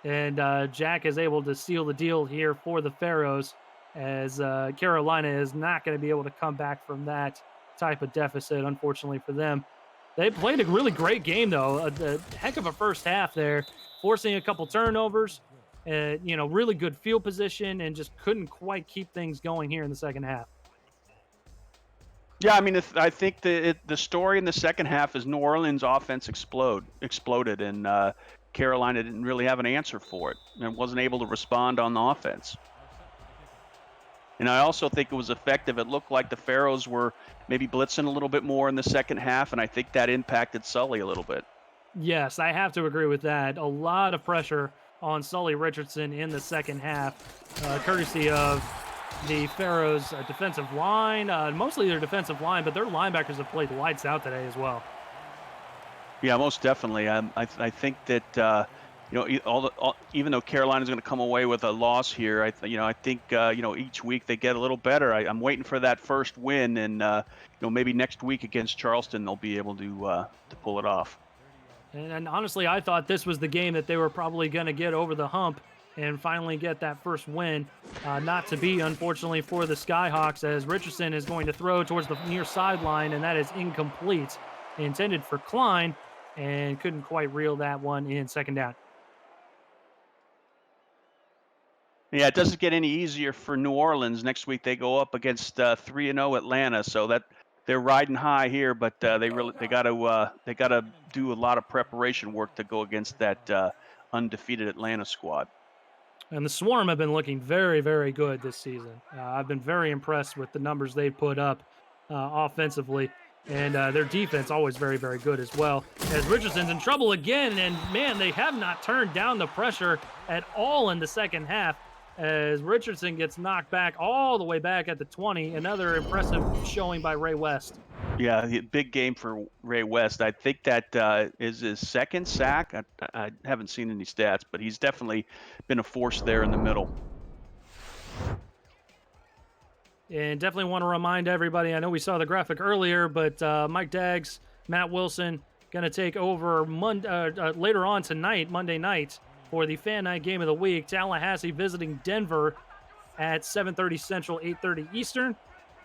And Jack is able to seal the deal here for the Pharaohs, as Carolina is not going to be able to come back from that type of deficit, unfortunately for them. They played a really great game, though. A heck of a first half there, forcing a couple turnovers, really good field position, and just couldn't quite keep things going here in the second half. Yeah, I mean, I think the story in the second half is New Orleans' offense exploded, and Carolina didn't really have an answer for it and wasn't able to respond on the offense. And I also think it was effective. It looked like the Pharaohs were maybe blitzing a little bit more in the second half, and I think that impacted Sully a little bit. Yes, I have to agree with that. A lot of pressure on Sully Richardson in the second half, courtesy of the Pharaohs' defensive line, mostly their defensive line, but their linebackers have played lights out today as well. Yeah, most definitely. I think that even though Carolina's going to come away with a loss here, I think each week they get a little better. I'm waiting for that first win, and maybe next week against Charleston they'll be able to pull it off. And honestly, I thought this was the game that they were probably going to get over the hump and finally get that first win. Not to be, unfortunately, for the Skyhawks, as Richardson is going to throw towards the near sideline, and that is incomplete. Intended for Klein, and couldn't quite reel that one in. Second down. Yeah, it doesn't get any easier for New Orleans. Next week they go up against 3-0 Atlanta, so that they're riding high here, but they got to do a lot of preparation work to go against that undefeated Atlanta squad. And the Swarm have been looking very, very good this season. I've been very impressed with the numbers they've put up offensively. And their defense always very, very good as well. As Richardson's in trouble again, and man, they have not turned down the pressure at all in the second half. As Richardson gets knocked back all the way back at the 20. Another impressive showing by Ray West. Yeah, big game for Ray West. I think that is his second sack. I haven't seen any stats, but he's definitely been a force there in the middle. And definitely want to remind everybody, I know we saw the graphic earlier, but Mike Daggs, Matt Wilson, going to take over later on tonight, Monday night, for the Fan Night Game of the Week. Tallahassee visiting Denver at 7:30 Central, 8:30 Eastern.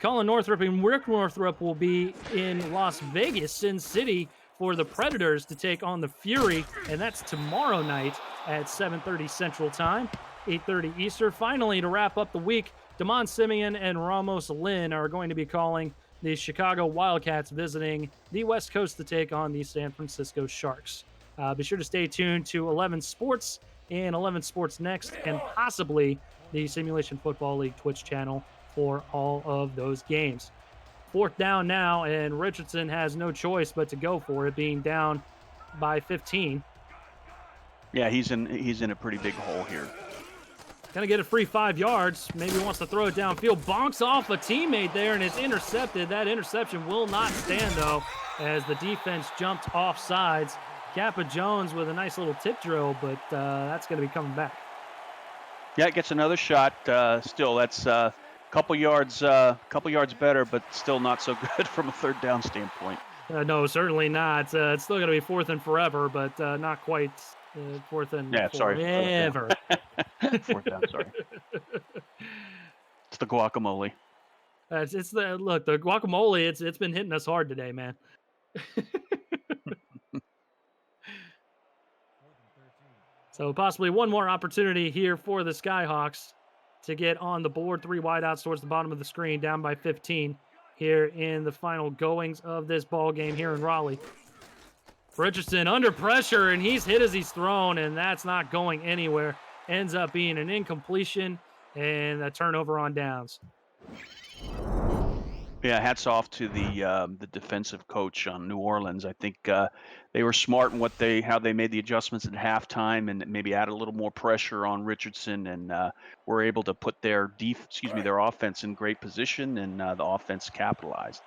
Colin Northrup and Rick Northrup will be in Las Vegas, Sin City, for the Predators to take on the Fury, and that's tomorrow night at 7:30 Central Time, 8:30 Eastern. Finally, to wrap up the week, Damon Simeon and Ramos Lynn are going to be calling the Chicago Wildcats, visiting the West Coast to take on the San Francisco Sharks. Be sure to stay tuned to 11 Sports and 11 Sports Next, and possibly the Simulation Football League Twitch channel for all of those games. Fourth down now, and Richardson has no choice but to go for it, being down by 15. Yeah, he's in a pretty big hole here. Gonna get a free 5 yards. Maybe wants to throw it downfield. Bonks off a teammate there and is intercepted. That interception will not stand, though, as the defense jumped off sides. Kappa Jones with a nice little tip drill, but that's going to be coming back. Yeah, it gets another shot. Still, that's a couple yards better, but still not so good from a third down standpoint. No, certainly not. It's still going to be fourth and forever, but not quite fourth and forever. Fourth down, sorry. It's the guacamole. It's the guacamole. It's been hitting us hard today, man. So possibly one more opportunity here for the Skyhawks to get on the board. 3 wideouts towards the bottom of the screen, down by 15 here in the final goings of this ball game here in Raleigh. Richardson under pressure, and he's hit as he's thrown, and that's not going anywhere. Ends up being an incompletion and a turnover on downs. Yeah, hats off to the defensive coach on New Orleans. I think they were smart in how they made the adjustments at halftime, and maybe added a little more pressure on Richardson, and were able to put their offense in great position, and the offense capitalized.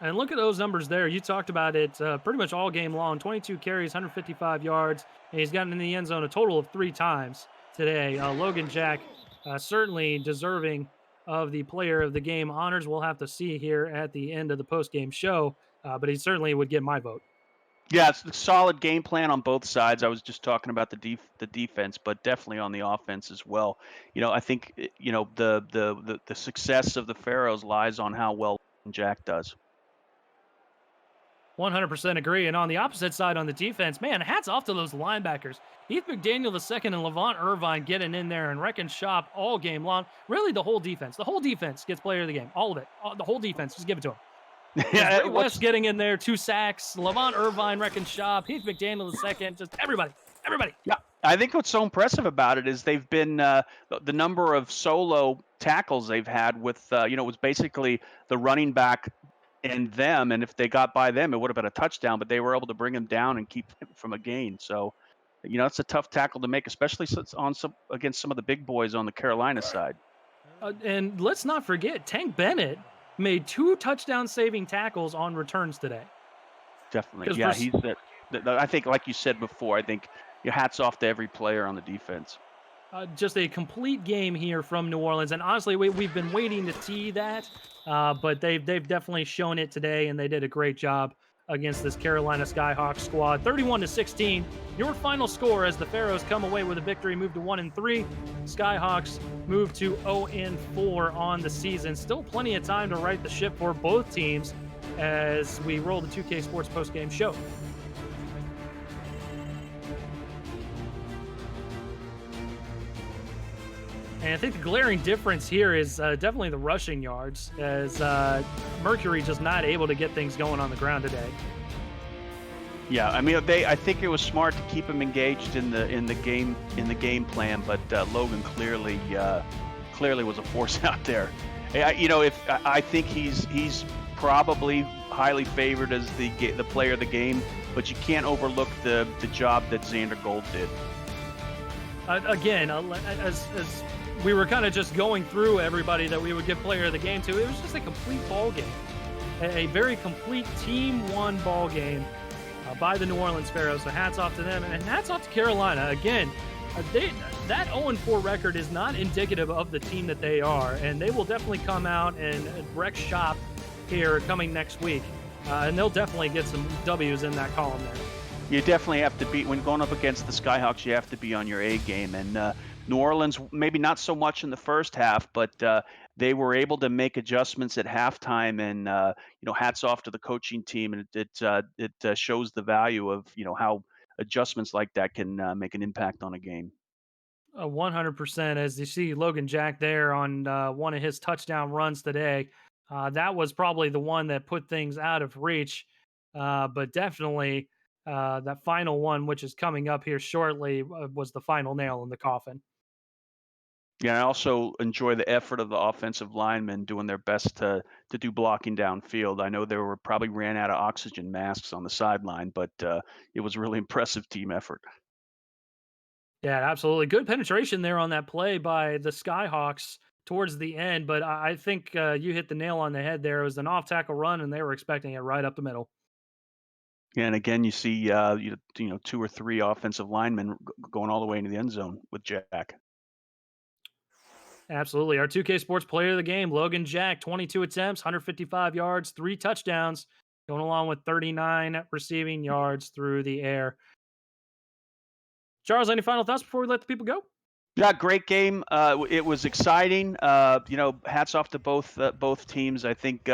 And look at those numbers there. You talked about it pretty much all game long. 22 carries, 155 yards, and he's gotten in the end zone a total of 3 times today. Logan Jack certainly deserving of the player of the game honors. We'll have to see here at the end of the post-game show, but he certainly would get my vote. Yeah, it's a solid game plan on both sides. I was just talking about the defense, but definitely on the offense as well. I think the success of the Pharaohs lies on how well Jack does. 100% agree. And on the opposite side, on the defense, man, hats off to those linebackers. Heath McDaniel II and Levant Irvine getting in there and wrecking shop all game long. Really, the whole defense. The whole defense gets player of the game. All of it. The whole defense. Just give it to him. Yeah, Ray West getting in there, 2 sacks. Levant Irvine wrecking shop. Heath McDaniel II. Just everybody. Yeah, I think what's so impressive about it is they've been the number of solo tackles they've had with, it was basically the running back and them, and if they got by them, it would have been a touchdown, but they were able to bring him down and keep him from a gain. So, it's a tough tackle to make, especially against some of the big boys on the Carolina side. And let's not forget, Tank Bennett made 2 touchdown-saving tackles on returns today. Definitely, yeah. He's I think, like you said before, I think your hats off to every player on the defense. Just a complete game here from New Orleans, and honestly, we've been waiting to see that, but they've definitely shown it today, and they did a great job against this Carolina Skyhawks squad. 31-16, your final score as the Pharaohs come away with a victory, move to 1-3. Skyhawks move to 0-4 on the season. Still plenty of time to right the ship for both teams as we roll the 2K Sports postgame show. And I think the glaring difference here is definitely the rushing yards, as Mercury just not able to get things going on the ground today. Yeah, I mean, I think it was smart to keep him engaged in the game plan, but Logan clearly was a force out there. I think he's probably highly favored as the player of the game, but you can't overlook the job that Xander Gold did. Again, as we were kind of just going through everybody that we would give player of the game to, it was just a complete ball game, a very complete team-won ball game by the New Orleans Pharaohs. So hats off to them, and hats off to Carolina. Again, that 0-4 record is not indicative of the team that they are, and they will definitely come out and wreck shop here coming next week, and they'll definitely get some W's in that column there. You definitely have to be, when going up against the Skyhawks, you have to be on your A game. And New Orleans, maybe not so much in the first half, but they were able to make adjustments at halftime. And hats off to the coaching team. And it shows the value of how adjustments like that can make an impact on a game. 100%. As you see Logan Jack there on one of his touchdown runs today, that was probably the one that put things out of reach. But definitely that final one, which is coming up here shortly, was the final nail in the coffin. Yeah, I also enjoy the effort of the offensive linemen doing their best to do blocking downfield. I know they were probably ran out of oxygen masks on the sideline, but it was a really impressive team effort. Yeah, absolutely. Good penetration there on that play by the Skyhawks towards the end. But I think you hit the nail on the head there. It was an off tackle run, and they were expecting it right up the middle. Yeah, and again, you see, two or three offensive linemen going all the way into the end zone with Jack. Absolutely. Our 2K Sports player of the game, Logan Jack, 22 attempts, 155 yards, 3 touchdowns, going along with 39 receiving yards through the air. Charles, any final thoughts before we let the people go? Yeah, great game. It was exciting. Hats off to both teams. I think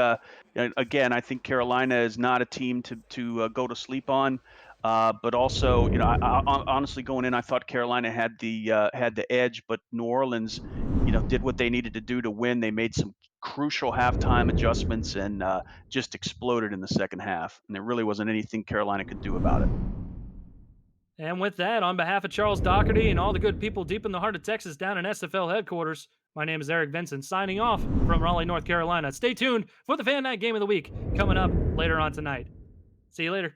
again, I think Carolina is not a team to go to sleep on. But also, honestly, going in, I thought Carolina had the edge, but New Orleans, did what they needed to do to win. They made some crucial halftime adjustments and just exploded in the second half. And there really wasn't anything Carolina could do about it. And with that, on behalf of Charles Doherty and all the good people deep in the heart of Texas down in SFL headquarters, my name is Eric Vincent, signing off from Raleigh, North Carolina. Stay tuned for the Fan Night Game of the Week coming up later on tonight. See you later.